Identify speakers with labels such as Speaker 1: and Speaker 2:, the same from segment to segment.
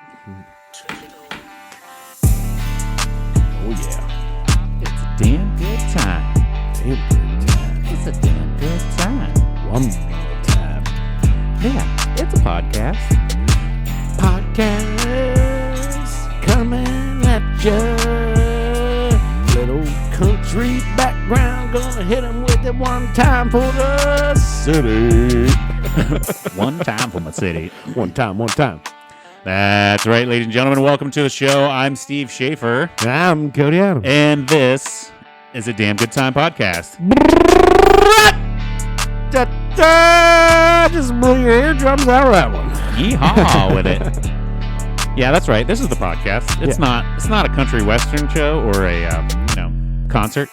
Speaker 1: Oh yeah.
Speaker 2: It's a damn good time.
Speaker 1: Damn good time.
Speaker 2: It's a damn good time.
Speaker 1: One more time.
Speaker 2: Yeah, it's a podcast.
Speaker 1: Podcast coming at ya. Little country background. Gonna hit him with it one time for the city.
Speaker 2: One time for my city.
Speaker 1: One time.
Speaker 2: That's right, ladies and gentlemen. Welcome to the show. I'm Steve Schaefer,
Speaker 1: I'm Cody Adams.
Speaker 2: and this is a damn good time podcast.
Speaker 1: Just blew your eardrums out of that one.
Speaker 2: Yeehaw with it. Yeah, that's right. This is the podcast. It's not a country western show or a concert.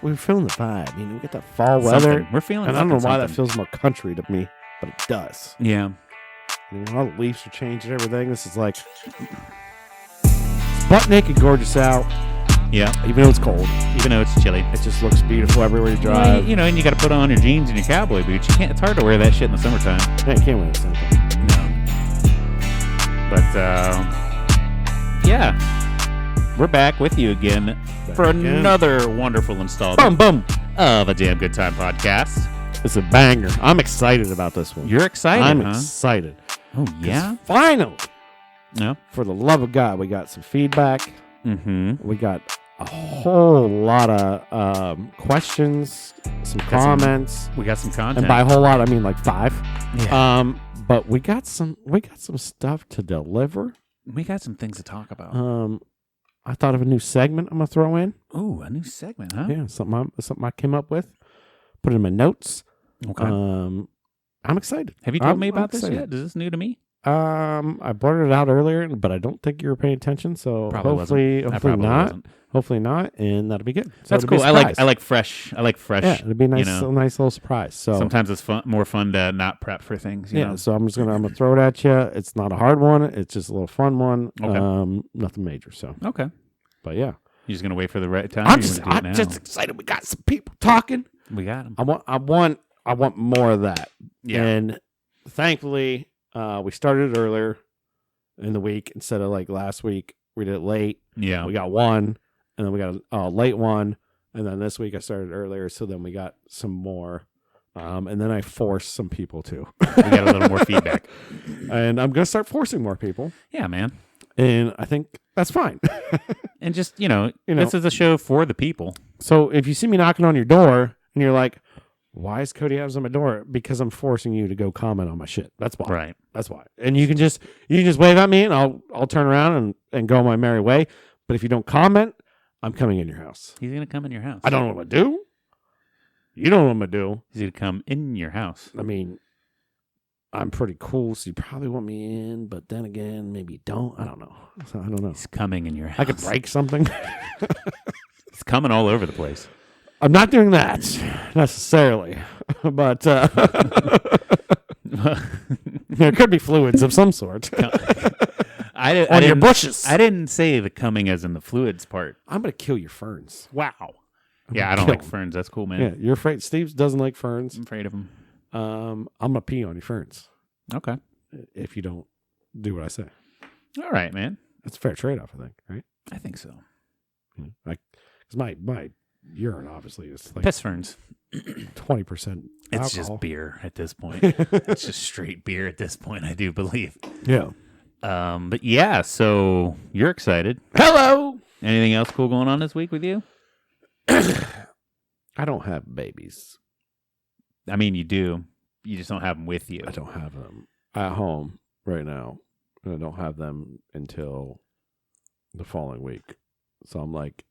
Speaker 1: We're feeling the vibe. You know, we get that fall weather.
Speaker 2: Something. We're feeling.
Speaker 1: And I don't know why
Speaker 2: something.
Speaker 1: that feels more country to me, but it does.
Speaker 2: Yeah.
Speaker 1: You know, all the leaves are changing, everything. This is like it's butt naked gorgeous out,
Speaker 2: Yeah.
Speaker 1: even though it's cold.
Speaker 2: Even though it's chilly.
Speaker 1: It just looks beautiful everywhere you drive.
Speaker 2: Well, you know, and you got to put on your jeans and your cowboy boots. You can't. It's hard to wear that shit in the summertime.
Speaker 1: Yeah, you can't win this thing.
Speaker 2: No. But yeah, we're back with you again for another wonderful installment of a damn good time podcast.
Speaker 1: It's a banger. I'm excited about this one.
Speaker 2: You're excited,
Speaker 1: I'm
Speaker 2: huh?
Speaker 1: excited.
Speaker 2: Oh yeah.
Speaker 1: Finally,
Speaker 2: No.
Speaker 1: for the love of God, we got some feedback.
Speaker 2: Mm-hmm.
Speaker 1: We got a whole lot of questions, some comments.
Speaker 2: We got some content.
Speaker 1: And by a whole lot, I mean like 5.
Speaker 2: Yeah.
Speaker 1: But we got some stuff to deliver.
Speaker 2: We got some things to talk about.
Speaker 1: I thought of a new segment I'm gonna throw in.
Speaker 2: Ooh, a new segment, huh?
Speaker 1: Yeah, something I came up with. Put it in my notes.
Speaker 2: Okay.
Speaker 1: I'm excited.
Speaker 2: Have you told me
Speaker 1: I'm
Speaker 2: about this
Speaker 1: excited.
Speaker 2: yet? Is this new to me?
Speaker 1: I blurted it out earlier, but I don't think you were paying attention. So
Speaker 2: Probably
Speaker 1: hopefully
Speaker 2: wasn't.
Speaker 1: not. Hopefully not, and that'll be good. So
Speaker 2: That's
Speaker 1: it'll be
Speaker 2: cool.
Speaker 1: a surprise.
Speaker 2: I like fresh.
Speaker 1: Yeah, it'll be a nice,
Speaker 2: you know.
Speaker 1: a nice little surprise. So
Speaker 2: Sometimes it's more fun to not prep for things. You know?
Speaker 1: so I'm gonna throw it at you. It's not a hard one. It's just a little fun one.
Speaker 2: Okay.
Speaker 1: Nothing major. So,
Speaker 2: Okay.
Speaker 1: but yeah,
Speaker 2: You're just gonna wait for the right time.
Speaker 1: I'm
Speaker 2: or you
Speaker 1: just
Speaker 2: wanna do it now?
Speaker 1: excited. We got some people talking.
Speaker 2: We got them.
Speaker 1: I want more of that.
Speaker 2: Yeah.
Speaker 1: And thankfully, we started earlier in the week instead of like last week. We did it late.
Speaker 2: Yeah.
Speaker 1: We got one, and then we got a late one, and then this week I started earlier, so then we got some more. And then I forced some people too.
Speaker 2: We got a little more feedback.
Speaker 1: And I'm gonna start forcing more people,
Speaker 2: Yeah, man.
Speaker 1: and I think that's fine.
Speaker 2: And just
Speaker 1: know.
Speaker 2: this is a show for the people.
Speaker 1: So if you see me knocking on your door and you're like, "Why is Cody Adams on my door?" Because I'm forcing you to go comment on my shit. That's why.
Speaker 2: Right.
Speaker 1: That's why. And you can just wave at me, and I'll turn around and go my merry way. But if you don't comment, I'm coming in your house.
Speaker 2: He's gonna come in your house.
Speaker 1: I don't know what I'm gonna do. You don't know what I'm gonna do.
Speaker 2: He's gonna come in your house.
Speaker 1: I mean, I'm pretty cool, so you probably want me in. But then again, maybe you don't. I don't know. So I don't know.
Speaker 2: He's coming in your house.
Speaker 1: I could break something.
Speaker 2: He's coming all over the place.
Speaker 1: I'm not doing that necessarily, but there could be fluids of some sort
Speaker 2: I
Speaker 1: on your
Speaker 2: didn't-
Speaker 1: bushes.
Speaker 2: I didn't say the coming as in the fluids part.
Speaker 1: I'm gonna kill your ferns.
Speaker 2: Wow. Yeah, I don't
Speaker 1: kill
Speaker 2: like
Speaker 1: him.
Speaker 2: ferns. That's cool, man.
Speaker 1: Yeah, you're afraid. Steve doesn't like ferns.
Speaker 2: I'm afraid of them.
Speaker 1: I'm gonna pee on your ferns
Speaker 2: Okay.
Speaker 1: if you don't do what I say.
Speaker 2: All right, man.
Speaker 1: That's a fair trade-off, I think. Right?
Speaker 2: I think so.
Speaker 1: Like, because my urine obviously is like
Speaker 2: Piss ferns.
Speaker 1: 20%.
Speaker 2: It's
Speaker 1: alcohol.
Speaker 2: just beer at this point. It's just straight beer at this point, I do believe.
Speaker 1: Yeah.
Speaker 2: But yeah, so you're excited.
Speaker 1: Hello.
Speaker 2: Anything else cool going on this week with you?
Speaker 1: I don't have babies.
Speaker 2: I mean, you do. You just don't have them with you.
Speaker 1: I don't have them at home right now. I don't have them until the following week. So I'm like,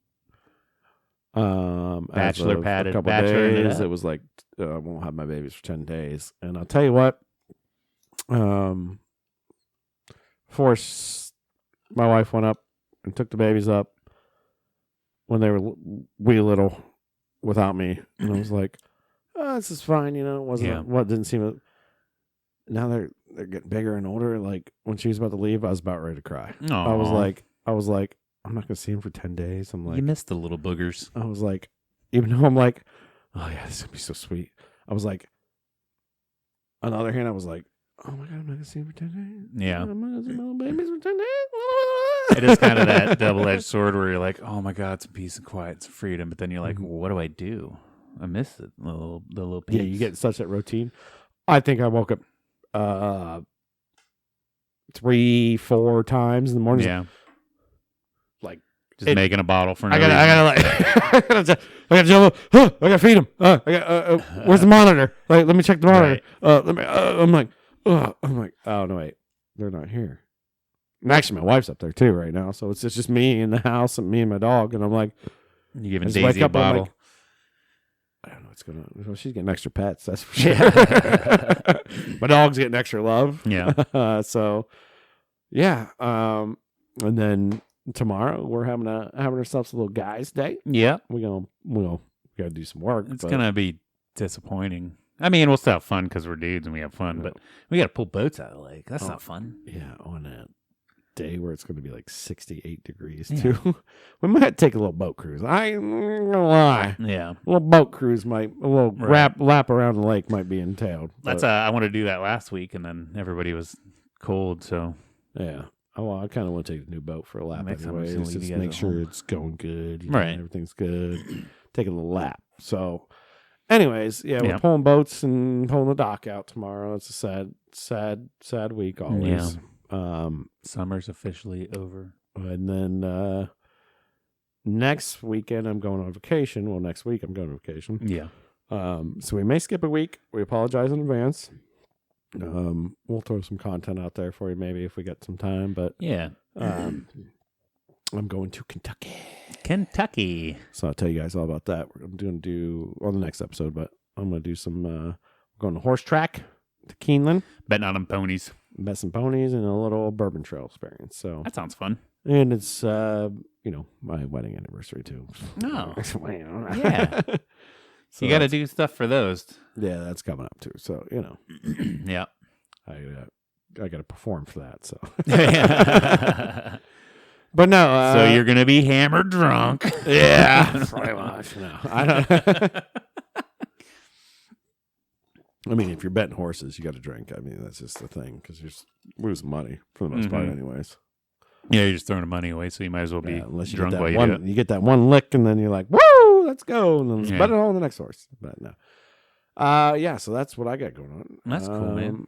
Speaker 2: Bachelor
Speaker 1: as of
Speaker 2: padded,
Speaker 1: a couple
Speaker 2: bacheloring it
Speaker 1: days.
Speaker 2: up.
Speaker 1: It was like I won't have my babies for 10 days, and I'll tell you what. Forced my wife went up and took the babies up when they were wee little without me, and I was like, "Oh, this is fine." You know, it wasn't
Speaker 2: Yeah.
Speaker 1: what didn't seem. Now they're getting bigger and older. Like when she was about to leave, I was about ready to cry. I was like, I'm not gonna see him for 10 days. I'm like,
Speaker 2: you missed the little boogers.
Speaker 1: I was like, even though I'm like, oh yeah, this is gonna be so sweet. I was like, on the other hand, I was like, oh my God, I'm not going to see him for 10 days.
Speaker 2: Yeah.
Speaker 1: I'm not going to see my little babies for 10 days.
Speaker 2: It is kind of that double-edged sword where you're like, oh my God, some peace and quiet, some freedom. But then you're like, well, what do I do? I miss it, the little peace.
Speaker 1: Yeah, you get such that routine. I think I woke up 3-4 times in the morning.
Speaker 2: Yeah.
Speaker 1: Like,
Speaker 2: just making a bottle for no
Speaker 1: I gotta jump up. I gotta feed him. Where's the monitor? Like, let me check the monitor.
Speaker 2: Right.
Speaker 1: I'm like, oh no, wait, they're not here. And actually, my wife's up there too right now, so it's just me in the house and me and my dog. And I'm like,
Speaker 2: you giving
Speaker 1: I just wake
Speaker 2: Daisy a
Speaker 1: up, I'm
Speaker 2: bottle.
Speaker 1: like, I don't know what's going on. Well, she's getting extra pets, that's for sure. My dog's getting extra love.
Speaker 2: Yeah.
Speaker 1: So, yeah. And then tomorrow we're having ourselves a little guys' day.
Speaker 2: Yeah.
Speaker 1: We gotta do some work.
Speaker 2: It's gonna be disappointing. I mean, we'll still have fun because we're dudes and we have fun, but we gotta pull boats out of the lake. That's not fun.
Speaker 1: Yeah, on a day where it's gonna be like 68 degrees too. We might take a little boat cruise. I ain't gonna lie.
Speaker 2: Yeah.
Speaker 1: A little boat cruise lap around the lake might be entailed.
Speaker 2: That's I wanted to do that last week, and then everybody was cold, so
Speaker 1: yeah. Oh, well, I kind of want to take the new boat for a lap anyway.
Speaker 2: Just
Speaker 1: Just make sure it's going good.
Speaker 2: Right.
Speaker 1: Everything's good. Take a little lap. So, anyways, yeah, we're
Speaker 2: Yeah.
Speaker 1: pulling boats and pulling the dock out tomorrow. It's a sad week always.
Speaker 2: Yeah. Summer's officially over.
Speaker 1: And then next weekend I'm going on vacation. Well, next week I'm going on vacation.
Speaker 2: Yeah.
Speaker 1: So we may skip a week. We apologize in advance. We'll throw some content out there for you maybe if we get some time, but
Speaker 2: Yeah.
Speaker 1: I'm going to
Speaker 2: Kentucky.
Speaker 1: So I'll tell you guys all about that. I'm going to do on the next episode, but I'm going to do some we're going to horse track to Keeneland,
Speaker 2: Betting on them ponies.
Speaker 1: bet some ponies, and a little bourbon trail experience. So
Speaker 2: That sounds fun.
Speaker 1: and it's my wedding anniversary too.
Speaker 2: Oh.
Speaker 1: Yeah.
Speaker 2: Yeah.
Speaker 1: So
Speaker 2: You got to do stuff for those.
Speaker 1: yeah, that's coming up too. So
Speaker 2: Yeah.
Speaker 1: I got to perform for that. So
Speaker 2: Yeah.
Speaker 1: but no,
Speaker 2: So you're gonna be hammered drunk.
Speaker 1: yeah, pretty much. No, I don't. I mean, if you're betting horses, you got to drink. I mean, that's just the thing because you're losing money for the most part, anyways.
Speaker 2: Yeah, you're just throwing the money away, so you might as well be
Speaker 1: Unless you
Speaker 2: drunk
Speaker 1: get
Speaker 2: while
Speaker 1: that
Speaker 2: you
Speaker 1: one,
Speaker 2: do it.
Speaker 1: you get that one lick, and then you're like, "Woo, let's go!" And then let's bet it on the next horse. But no, yeah. So that's what I got going on.
Speaker 2: That's cool, man.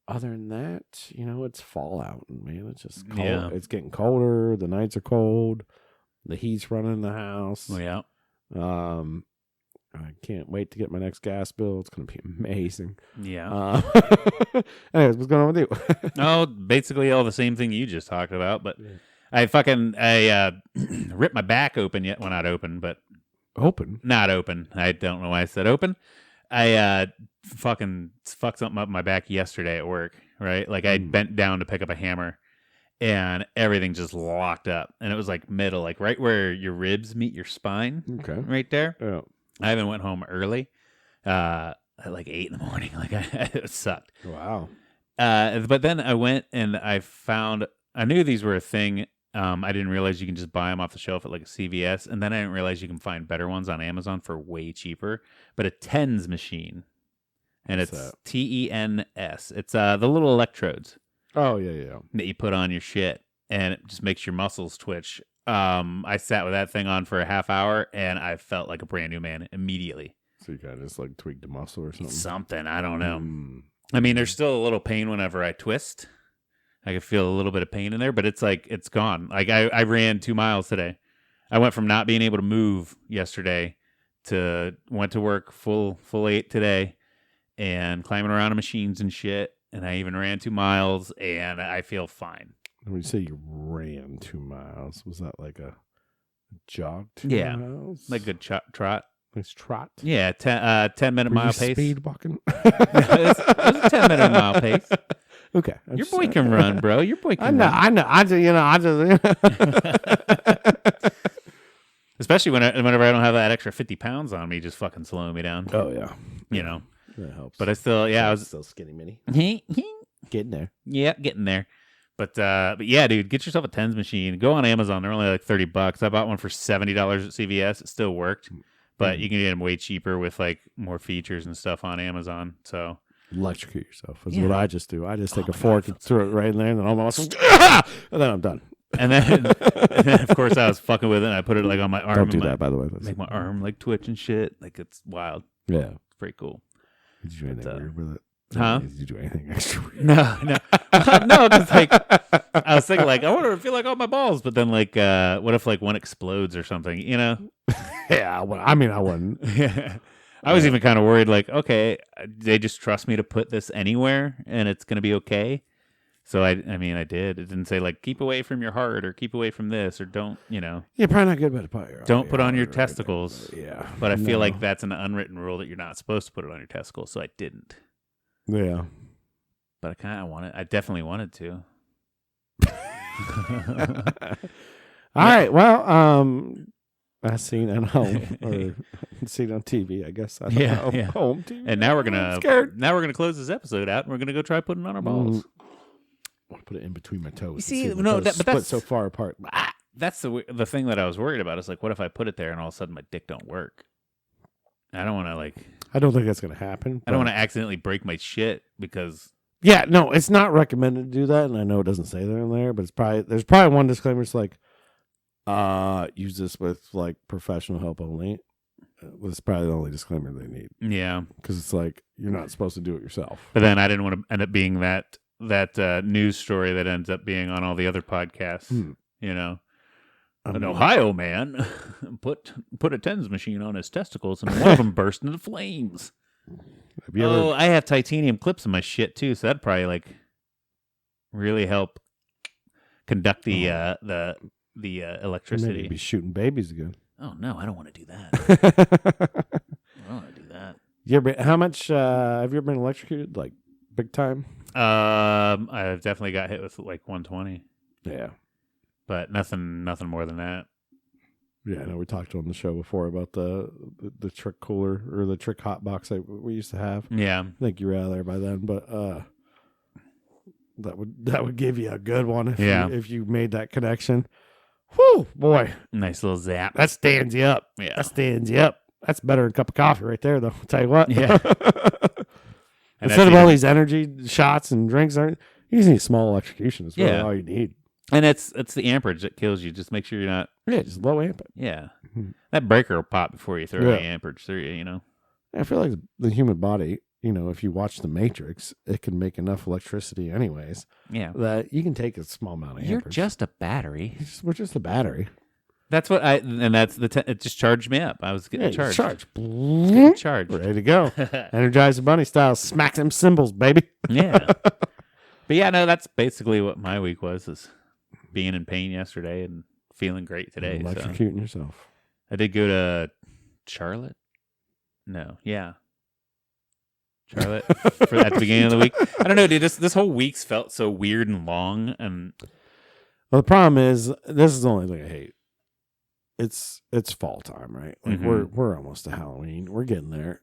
Speaker 1: Other than that, it's fallout, man. It's just cold.
Speaker 2: Yeah.
Speaker 1: It's getting colder. The nights are cold. The heat's running in the house.
Speaker 2: Oh, yeah.
Speaker 1: I can't wait to get my next gas bill. It's going to be amazing.
Speaker 2: Yeah.
Speaker 1: Anyways, what's going on with you?
Speaker 2: Oh, basically all the same thing you just talked about, but I ripped my back open yet. Well, not open, but
Speaker 1: Open?
Speaker 2: not open. I don't know why I said open. I fucking fucked something up in my back yesterday at work, right? Like I bent down to pick up a hammer and everything just locked up. And it was like middle, like right where your ribs meet your spine.
Speaker 1: Okay.
Speaker 2: Right there.
Speaker 1: Yeah.
Speaker 2: I even went home early, at like 8 in the morning. Like it sucked.
Speaker 1: Wow.
Speaker 2: But then I went and I knew these were a thing. I didn't realize you can just buy them off the shelf at like a CVS. And then I didn't realize you can find better ones on Amazon for way cheaper. But a TENS machine. And
Speaker 1: What's
Speaker 2: it's
Speaker 1: that?
Speaker 2: TENS. It's the little electrodes
Speaker 1: Oh, yeah.
Speaker 2: that you put on your shit. And it just makes your muscles twitch. I sat with that thing on for a half hour and I felt like a brand new man immediately.
Speaker 1: So you kind of just like tweaked a muscle or something?
Speaker 2: Something. I don't know.
Speaker 1: Mm.
Speaker 2: I mean, there's still a little pain whenever I twist. I can feel a little bit of pain in there, but it's like, it's gone. Like I ran 2 miles today. I went from not being able to move yesterday to went to work full 8 today and climbing around on machines and shit. And I even ran 2 miles and I feel fine.
Speaker 1: When you say you ran 2 miles, was that like a jog 2
Speaker 2: Yeah.
Speaker 1: miles?
Speaker 2: Like good trot.
Speaker 1: Nice trot?
Speaker 2: Yeah, 10-minute
Speaker 1: Were
Speaker 2: mile
Speaker 1: you
Speaker 2: pace.
Speaker 1: speed walking?
Speaker 2: It was a 10-minute mile pace.
Speaker 1: Okay.
Speaker 2: Your boy can run, bro. Your boy can run.
Speaker 1: I know. I just.
Speaker 2: Especially whenever I don't have that extra 50 pounds on me, just fucking slowing me down.
Speaker 1: Oh, yeah. That helps.
Speaker 2: But I still, I was
Speaker 1: still skinny mini.
Speaker 2: getting
Speaker 1: Getting there.
Speaker 2: there. But yeah, dude, get yourself a TENS machine. Go on Amazon. They're only like $30. I bought one for $70 at CVS. It still worked, but you can get them way cheaper with like more features and stuff on Amazon. So
Speaker 1: Electrocute yourself. That's
Speaker 2: Yeah.
Speaker 1: what I just do. I just take
Speaker 2: Oh
Speaker 1: a
Speaker 2: my
Speaker 1: fork
Speaker 2: God,
Speaker 1: and throw it right in there, and then all my muscles, and then I'm done.
Speaker 2: And then of course, I was fucking with it. And I put it like on my arm.
Speaker 1: Don't do
Speaker 2: and
Speaker 1: that, by the way. That's-
Speaker 2: Make my arm like twitch and shit. Like it's wild.
Speaker 1: Yeah.
Speaker 2: It's pretty cool.
Speaker 1: Did you do anything
Speaker 2: But,
Speaker 1: weird with it?
Speaker 2: huh?
Speaker 1: Did you do anything extra weird?
Speaker 2: No, no, because like I was thinking, like I want to feel like all my balls, but then like, what if like one explodes or something? You know?
Speaker 1: Yeah. Well, I mean, I wouldn't.
Speaker 2: Yeah. I was even kind of worried, like, okay, they just trust me to put this anywhere and it's gonna be okay. So I mean, I did. It didn't say like keep away from your heart or keep away from this or don't, you know,
Speaker 1: You're probably not good about it.
Speaker 2: don't put on your testicles.
Speaker 1: Yeah.
Speaker 2: But I feel
Speaker 1: No.
Speaker 2: like that's an unwritten rule that you're not supposed to put it on your testicles, so I didn't.
Speaker 1: Yeah.
Speaker 2: But I kind of wanted. I definitely wanted to.
Speaker 1: All right. Well, I seen at home or seen on TV. I guess. I don't
Speaker 2: Yeah,
Speaker 1: know.
Speaker 2: yeah.
Speaker 1: Home TV.
Speaker 2: And now we're
Speaker 1: I'm
Speaker 2: gonna
Speaker 1: scared.
Speaker 2: close this episode out, and we're gonna go try putting on our balls.
Speaker 1: I want to put it in between my toes.
Speaker 2: You
Speaker 1: and
Speaker 2: see,
Speaker 1: if my
Speaker 2: no,
Speaker 1: toes
Speaker 2: but
Speaker 1: split
Speaker 2: that's-
Speaker 1: so far apart.
Speaker 2: That's the thing that I was worried about. Is like, what if I put it there and all of a sudden my dick don't work? I don't want to like.
Speaker 1: I don't think that's going to happen.
Speaker 2: I don't want to accidentally break my shit because.
Speaker 1: Yeah, no, it's not recommended to do that, and I know it doesn't say that in there, but there's probably one disclaimer. It's like, use this with like professional help only. That's probably the only disclaimer they need
Speaker 2: Yeah,
Speaker 1: because it's like you're not supposed to do it yourself.
Speaker 2: but then I didn't want to end up being that news story that ends up being on all the other podcasts. You know, an Ohio man put a TENS machine on his testicles and one of them burst into flames.
Speaker 1: Have you ever?
Speaker 2: I have titanium clips in my shit too, so that'd probably like really help conduct the
Speaker 1: Maybe
Speaker 2: electricity.
Speaker 1: be shooting babies again.
Speaker 2: Oh no, I don't want to do that. I don't want to do that.
Speaker 1: You ever? How much have you ever been electrocuted? Like big time?
Speaker 2: I've definitely got hit with like 120,
Speaker 1: Yeah.
Speaker 2: but nothing more than that.
Speaker 1: Yeah, I know we talked on the show before about the trick cooler or the trick hot box that we used to have.
Speaker 2: Yeah,
Speaker 1: I think you were out of there by then, but that would give you a good one if you made that connection. Whew, boy,
Speaker 2: nice little zap.
Speaker 1: that stands you up.
Speaker 2: Yeah.
Speaker 1: That stands you up. That's better than a cup of coffee right there, though. I'll tell you what.
Speaker 2: Yeah. And
Speaker 1: Instead
Speaker 2: that's
Speaker 1: of all
Speaker 2: even-
Speaker 1: these energy shots and drinks, you just need small electrocution. That's really
Speaker 2: Yeah.
Speaker 1: all you need.
Speaker 2: and it's the amperage that kills you. Just make sure you're not.
Speaker 1: Yeah, just low amp it.
Speaker 2: Yeah,
Speaker 1: Mhm.
Speaker 2: that breaker will pop before you throw
Speaker 1: Yeah.
Speaker 2: the amperage through you. You know.
Speaker 1: I feel like the human body, if you watch The Matrix, it can make enough electricity anyways
Speaker 2: Yeah.
Speaker 1: that you can take a small amount of
Speaker 2: You're
Speaker 1: amperage.
Speaker 2: just a battery.
Speaker 1: We're just a battery.
Speaker 2: That's what and that's it just charged me up. I was getting charged.
Speaker 1: Charge.
Speaker 2: Getting charged.
Speaker 1: Ready to go. Energizer Bunny style. Smack them cymbals, baby.
Speaker 2: Yeah. But yeah, no, that's basically what my week was, is being in pain yesterday and feeling great today. So
Speaker 1: Electrocuting yourself.
Speaker 2: I did go to Charlotte. No, yeah. Charlotte for at the beginning of the week. I don't know, dude. This whole week's felt so weird and long, and
Speaker 1: Well, the problem is, this is the only thing I hate. It's fall time, right? Like
Speaker 2: Mhm.
Speaker 1: we're almost to Halloween. We're getting there.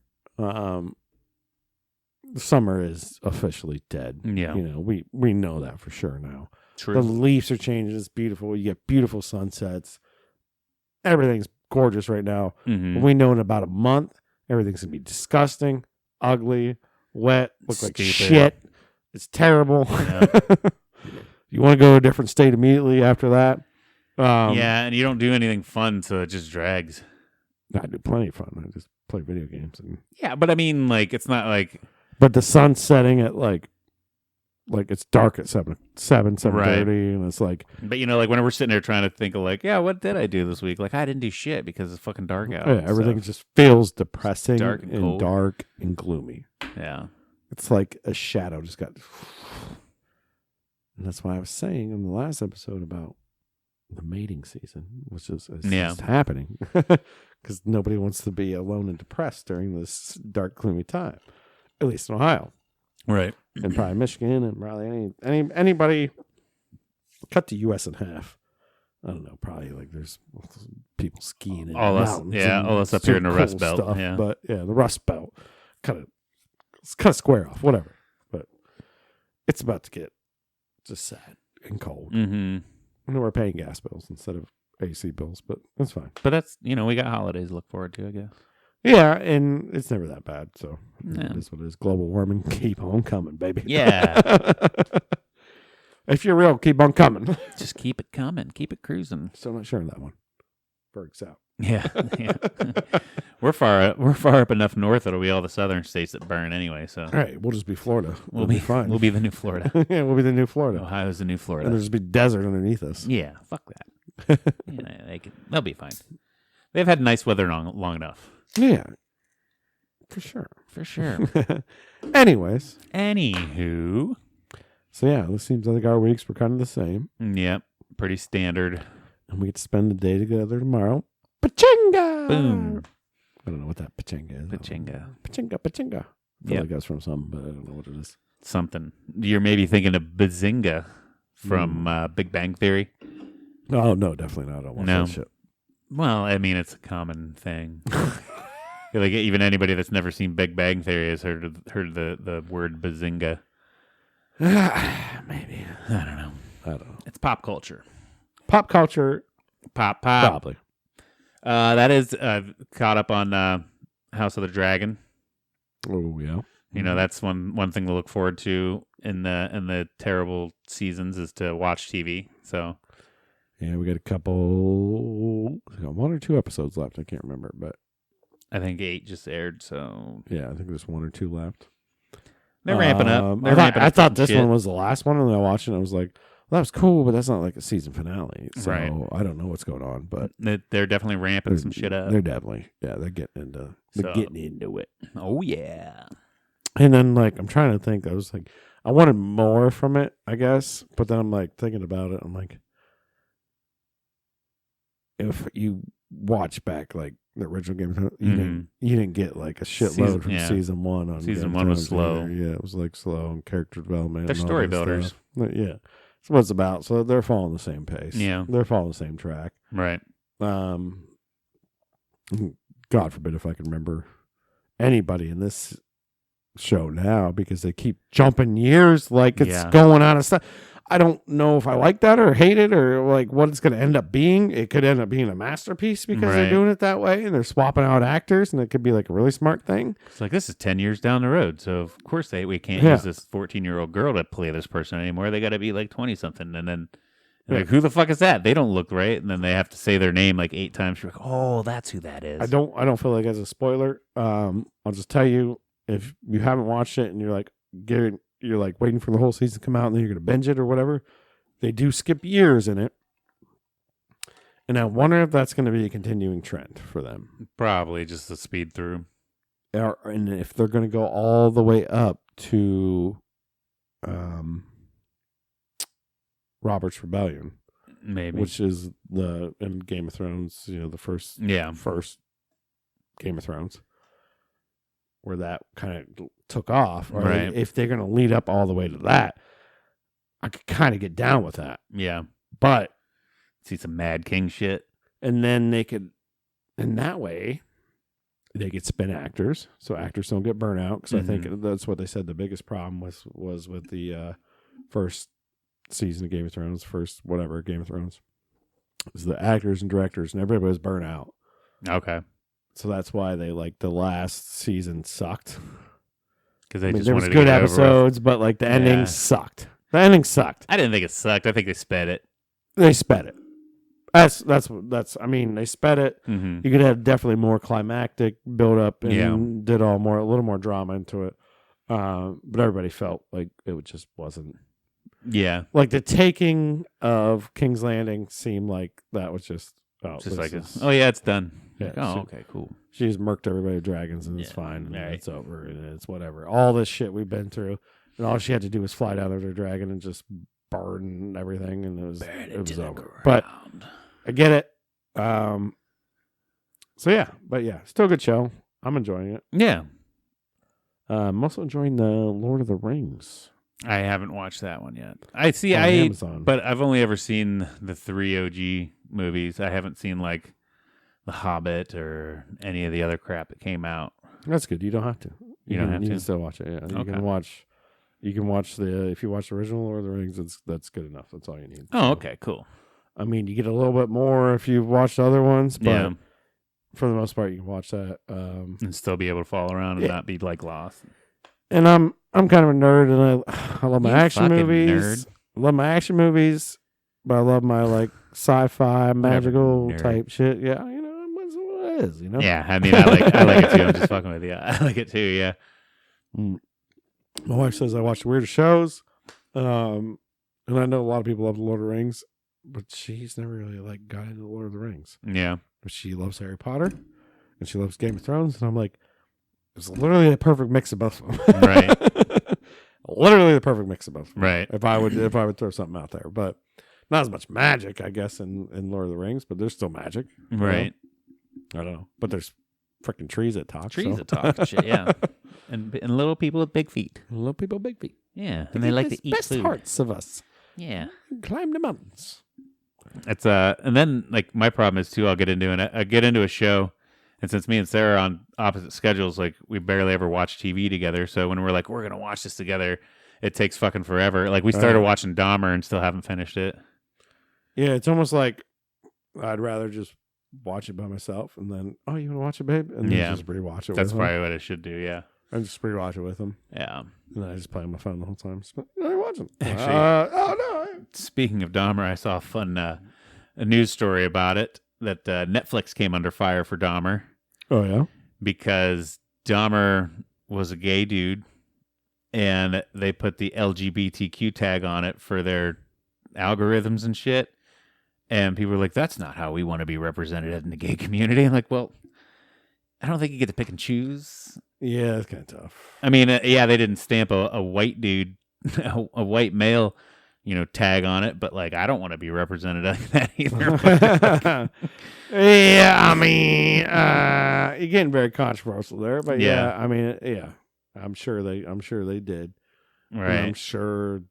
Speaker 1: Summer is officially dead.
Speaker 2: yeah,
Speaker 1: We know that for sure now.
Speaker 2: true.
Speaker 1: The leaves are changing. It's beautiful. You get beautiful sunsets. Everything's gorgeous right now.
Speaker 2: Mhm.
Speaker 1: We know in about a month, everything's gonna be disgusting, ugly, wet, look like
Speaker 2: Stupid.
Speaker 1: shit. It's terrible.
Speaker 2: Yeah.
Speaker 1: You want to go to a different state immediately after that.
Speaker 2: Yeah, and you don't do anything fun, so it just drags.
Speaker 1: I do plenty of fun. I just play video games,
Speaker 2: Yeah, but I mean, like, it's not like
Speaker 1: but the sun's setting at like it's dark at 7:30, and it's like,
Speaker 2: But like when we're sitting there trying to think of like, yeah, what did I do this week? Like, I didn't do shit because it's fucking dark out.
Speaker 1: yeah, everything just feels depressing,
Speaker 2: dark and cold.
Speaker 1: dark and gloomy.
Speaker 2: Yeah.
Speaker 1: It's like a shadow just got. And that's why I was saying in the last episode about the mating season, which is just happening. Because nobody wants to be alone and depressed during this dark, gloomy time. At least in Ohio.
Speaker 2: Right.
Speaker 1: And probably Michigan and probably anybody. Cut the U.S. in half. I don't know. Probably like there's people skiing in
Speaker 2: All us-
Speaker 1: mountains.
Speaker 2: yeah,
Speaker 1: and
Speaker 2: all us up here in the
Speaker 1: some
Speaker 2: Rust Belt,
Speaker 1: stuff,
Speaker 2: yeah.
Speaker 1: But yeah, the Rust Belt. Cut it square off. Whatever. But it's about to get just sad and cold.
Speaker 2: Mm-hmm.
Speaker 1: I know we're paying gas bills instead of AC bills, but that's fine.
Speaker 2: But that's we got holidays to look forward to, I guess.
Speaker 1: Yeah, and it's never that bad. So
Speaker 2: Yeah.
Speaker 1: That's what it is. Global warming, keep on coming, baby.
Speaker 2: Yeah.
Speaker 1: If you're real, keep on coming.
Speaker 2: Just keep it coming. Keep it cruising.
Speaker 1: Still not sharing that one. Berg's out.
Speaker 2: Yeah. Yeah. We're far up enough north that'll be all the southern states that burn anyway. So
Speaker 1: All right, we'll just be Florida.
Speaker 2: we'll
Speaker 1: be
Speaker 2: be
Speaker 1: fine.
Speaker 2: We'll be the new Florida.
Speaker 1: Yeah, we'll be the new Florida.
Speaker 2: Ohio's the new
Speaker 1: And
Speaker 2: Florida.
Speaker 1: there'll just be desert underneath us.
Speaker 2: Yeah. Fuck that. They'll be fine. They've had nice weather long enough.
Speaker 1: Yeah, for sure.
Speaker 2: For sure.
Speaker 1: Anyways,
Speaker 2: Anywho.
Speaker 1: so yeah, it seems like our weeks were kind of the same.
Speaker 2: Yep. Pretty standard.
Speaker 1: And we get to spend the day together tomorrow. Pachinga!
Speaker 2: Boom.
Speaker 1: I don't know what that pachinga is.
Speaker 2: Pachinga.
Speaker 1: Pachinga. I feel
Speaker 2: Yep.
Speaker 1: like that's from something, but I don't know what it is.
Speaker 2: Something. You're maybe thinking of Bazinga from Big Bang Theory.
Speaker 1: Oh, no, definitely not. I don't want
Speaker 2: No.
Speaker 1: that shit.
Speaker 2: Well, I mean, it's a common thing. Like even anybody that's never seen Big Bang Theory has heard the word Bazinga.
Speaker 1: Maybe.
Speaker 2: I don't know. It's pop culture.
Speaker 1: Pop culture,
Speaker 2: Pop.
Speaker 1: probably.
Speaker 2: That is caught up on House of the Dragon.
Speaker 1: Oh, yeah.
Speaker 2: You know, that's one thing to look forward to in the terrible seasons is to watch TV. So
Speaker 1: Yeah, we got we got 1 or 2 episodes left. I can't remember, but
Speaker 2: I think 8 just aired. So
Speaker 1: yeah, I think there's 1 or 2 left.
Speaker 2: they're ramping up.
Speaker 1: I thought this one was the last one, and then I watched it and I was like, well, that was cool, but that's not like a season finale. So
Speaker 2: Right.
Speaker 1: I don't know what's going on, but
Speaker 2: they're definitely ramping some shit up.
Speaker 1: They're definitely, they're getting into it.
Speaker 2: Oh yeah.
Speaker 1: And then like I'm trying to think, I was like, I wanted more from it, I guess, but then I'm like thinking about it, I'm like, if you watch back like the original Game of Thrones, you didn't get like a shitload from season 1 on
Speaker 2: season
Speaker 1: Game of
Speaker 2: 1 was
Speaker 1: Thrones
Speaker 2: slow.
Speaker 1: either. Yeah, it was like slow and character development.
Speaker 2: They're
Speaker 1: and all
Speaker 2: story
Speaker 1: that
Speaker 2: builders.
Speaker 1: stuff. But, yeah, that's what it's about. So they're following the same pace.
Speaker 2: Yeah.
Speaker 1: They're following the same track.
Speaker 2: Right.
Speaker 1: God forbid if I can remember anybody in this show now, because they keep jumping years like it's going out of stuff. I don't know if I like that or hate it or like what it's going to end up being. It could end up being a masterpiece because they're doing it that way and they're swapping out actors, and it could be like a really smart thing.
Speaker 2: It's like, this is 10 years down the road, so of course we can't use this 14-year-old girl to play this person anymore. They got to be like 20-something, and then like, who the fuck is that? They don't look right, and then they have to say their name like 8 times. You're like, oh, that's who that is.
Speaker 1: I don't feel like as a spoiler. I'll just tell you, if you haven't watched it and you're like waiting for the whole season to come out and then you're going to binge it or whatever, they do skip years in it. And I wonder if that's going to be a continuing trend for them.
Speaker 2: Probably just a speed through.
Speaker 1: And if they're going to go all the way up to Robert's Rebellion.
Speaker 2: Maybe.
Speaker 1: Which is in Game of Thrones, the first Game of Thrones, where that kind of took off. Or
Speaker 2: right.
Speaker 1: If they're going to lead up all the way to that, I could kind of get down with that.
Speaker 2: Yeah.
Speaker 1: But
Speaker 2: see some Mad King shit.
Speaker 1: And then they could, in that way, they could spin actors, so actors don't get burnt out. Because I think that's what they said the biggest problem was with the first season of Game of Thrones, Game of Thrones, is the actors and directors, and everybody was burnt out.
Speaker 2: Okay.
Speaker 1: So that's why they the last season sucked.
Speaker 2: Because they
Speaker 1: there was good episodes, but like the ending sucked. The ending sucked.
Speaker 2: I didn't think it sucked. I think they sped it.
Speaker 1: They sped it. That's. I mean, they sped it.
Speaker 2: Mm-hmm.
Speaker 1: You could have definitely more climactic build up and did a little more drama into it. But everybody felt like it just wasn't.
Speaker 2: Yeah.
Speaker 1: Like the taking of King's Landing seemed like that was just.
Speaker 2: It's done.
Speaker 1: Yeah,
Speaker 2: okay, cool.
Speaker 1: She just murked everybody with dragons, and it's fine, and it's over, and it's whatever. All this shit we've been through, and all she had to do was fly down with her dragon and just burn everything, and it was over. But I get it. So still a good show. I'm enjoying it.
Speaker 2: Yeah.
Speaker 1: I'm also enjoying the Lord of the Rings.
Speaker 2: I haven't watched that one yet.
Speaker 1: Amazon.
Speaker 2: But I've only ever seen the 3 OG movies. I haven't seen like The Hobbit or any of the other crap that came out.
Speaker 1: That's good. You don't have to. You can still watch it. Yeah, you can watch. You can watch if you watch the original Lord of the Rings. That's good enough. That's all you need.
Speaker 2: Oh, okay, cool.
Speaker 1: I mean, you get a little bit more if you've watched other ones, but for the most part, you can watch that.
Speaker 2: And still be able to follow around and not be like lost.
Speaker 1: And I'm kind of a nerd, and I love my action movies.
Speaker 2: Nerd.
Speaker 1: Love my action movies, but I love my like sci-fi magical type shit. Yeah, you know, that's what it is. You know.
Speaker 2: Yeah, I mean, I like it too. I'm just fucking with you. I like it too. Yeah.
Speaker 1: My wife says I watch the weirdest shows, and I know a lot of people love the Lord of the Rings, but she's never really like got into the Lord of the Rings.
Speaker 2: Yeah.
Speaker 1: But she loves Harry Potter, and she loves Game of Thrones, and I'm like, it's literally a perfect mix of both of them.
Speaker 2: Right.
Speaker 1: Literally the perfect mix of both of them.
Speaker 2: Right.
Speaker 1: If I would throw something out there, but not as much magic, I guess, in Lord of the Rings, but there's still magic.
Speaker 2: Right.
Speaker 1: I don't know, but there's freaking trees that talk.
Speaker 2: That talk. Shit, yeah. And little people with big feet.
Speaker 1: Little people, big feet.
Speaker 2: Yeah, and they like to eat
Speaker 1: best
Speaker 2: food.
Speaker 1: Parts of us.
Speaker 2: Yeah.
Speaker 1: Climb the mountains.
Speaker 2: It's and then like my problem is too. I'll get into a show, and since me and Sarah are on opposite schedules, like we barely ever watch TV together. So when we're like we're gonna watch this together, it takes fucking forever. Like we started watching Dahmer and still haven't finished it.
Speaker 1: Yeah, it's almost like I'd rather just watch it by myself, and then you want to watch it, babe, and then just rewatch it.
Speaker 2: That's
Speaker 1: with
Speaker 2: probably
Speaker 1: him.
Speaker 2: what I should do. Yeah,
Speaker 1: I just rewatch it with him.
Speaker 2: Yeah,
Speaker 1: and then I just play on my phone the whole time. Just, I watch it.
Speaker 2: Actually, speaking of Dahmer, I saw a fun a news story about it that Netflix came under fire for Dahmer.
Speaker 1: Oh yeah,
Speaker 2: because Dahmer was a gay dude, and they put the LGBTQ tag on it for their algorithms and shit. And people were like, "That's not how we want to be represented in the gay community." I'm like, "Well, I don't think you get to pick and choose."
Speaker 1: Yeah, it's kind of tough.
Speaker 2: I mean, they didn't stamp a white dude, a white male, tag on it, but like, I don't want to be represented like that either.
Speaker 1: Yeah, I mean, you're getting very controversial there, but yeah, I mean, yeah, I'm sure they did.
Speaker 2: Right.
Speaker 1: And I'm sure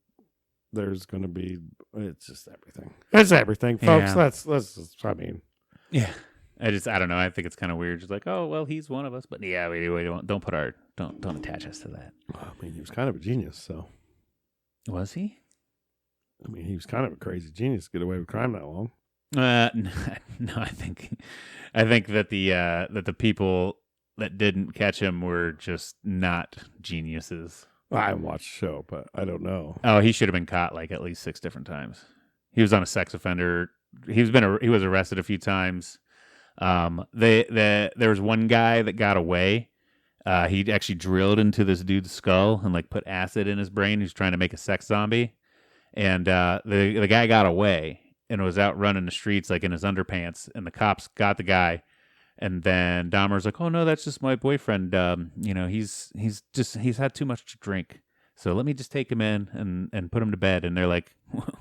Speaker 1: there's going to be. It's just everything. It's everything, folks.
Speaker 2: Yeah.
Speaker 1: Let's just, I mean,
Speaker 2: yeah. I don't know. I think it's kind of weird. Just like, oh well, he's one of us, but yeah, we don't put don't attach us to that.
Speaker 1: I mean, he was kind of a genius, so.
Speaker 2: Was he?
Speaker 1: I mean, he was kind of a crazy genius to get away with crime that long.
Speaker 2: No, I think that the people that didn't catch him were just not geniuses.
Speaker 1: I haven't watched the show, but I don't know.
Speaker 2: Oh, he should have been caught like at least 6 different times. He was on a sex offender. He was arrested a few times. There was one guy that got away. He actually drilled into this dude's skull and like put acid in his brain. He's trying to make a sex zombie, and the guy got away and was out running the streets like in his underpants. And the cops got the guy, and then Dahmer's like, "Oh no, that's just my boyfriend. He's had too much to drink. So let me just take him in and put him to bed." And they're like,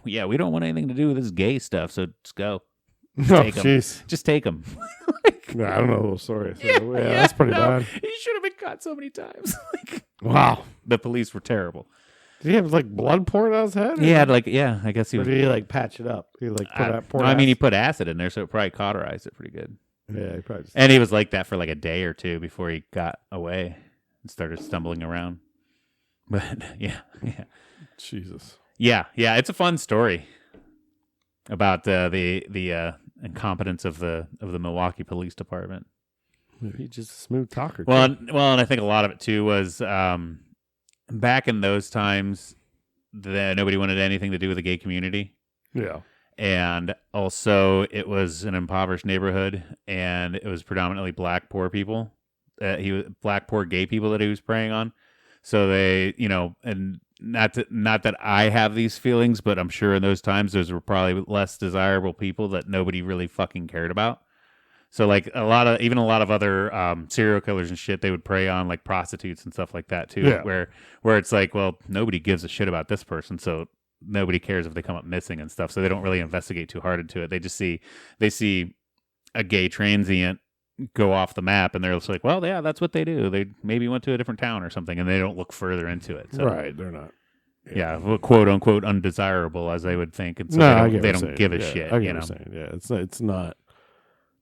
Speaker 2: "Yeah, we don't want anything to do with this gay stuff. So just go." Just take him.
Speaker 1: I don't know the whole story. So, yeah, that's pretty bad.
Speaker 2: He should have been caught so many times.
Speaker 1: Wow.
Speaker 2: The police were terrible.
Speaker 1: Did he have like blood pouring out his head?
Speaker 2: He had I guess he was.
Speaker 1: Or did he like patch it up? He like
Speaker 2: he put acid in there, so it probably cauterized it pretty good.
Speaker 1: Yeah, he probably.
Speaker 2: And he was like that for like a day or two before he got away and started stumbling around. But yeah.
Speaker 1: Jesus.
Speaker 2: Yeah, it's a fun story about the incompetence of the Milwaukee Police Department.
Speaker 1: Maybe he's just a smooth talker.
Speaker 2: Well, and I think a lot of it too was back in those times that nobody wanted anything to do with the gay community.
Speaker 1: Yeah.
Speaker 2: And also it was an impoverished neighborhood, and it was predominantly black poor people. Black poor gay people that he was preying on. So they, and not that I have these feelings, but I'm sure in those times those were probably less desirable people that nobody really fucking cared about. So like a lot of other serial killers and shit, they would prey on like prostitutes and stuff like that too.
Speaker 1: Yeah.
Speaker 2: Where it's like, well, nobody gives a shit about this person, so nobody cares if they come up missing and stuff. So they don't really investigate too hard into it. They just see a gay transient go off the map, and they're just like, well, yeah, that's what they do. They maybe went to a different town or something, and they don't look further into it. So,
Speaker 1: right, they're not.
Speaker 2: Yeah, well, quote unquote undesirable, as they would think, and so they don't give a shit.
Speaker 1: I get what you're saying. Yeah,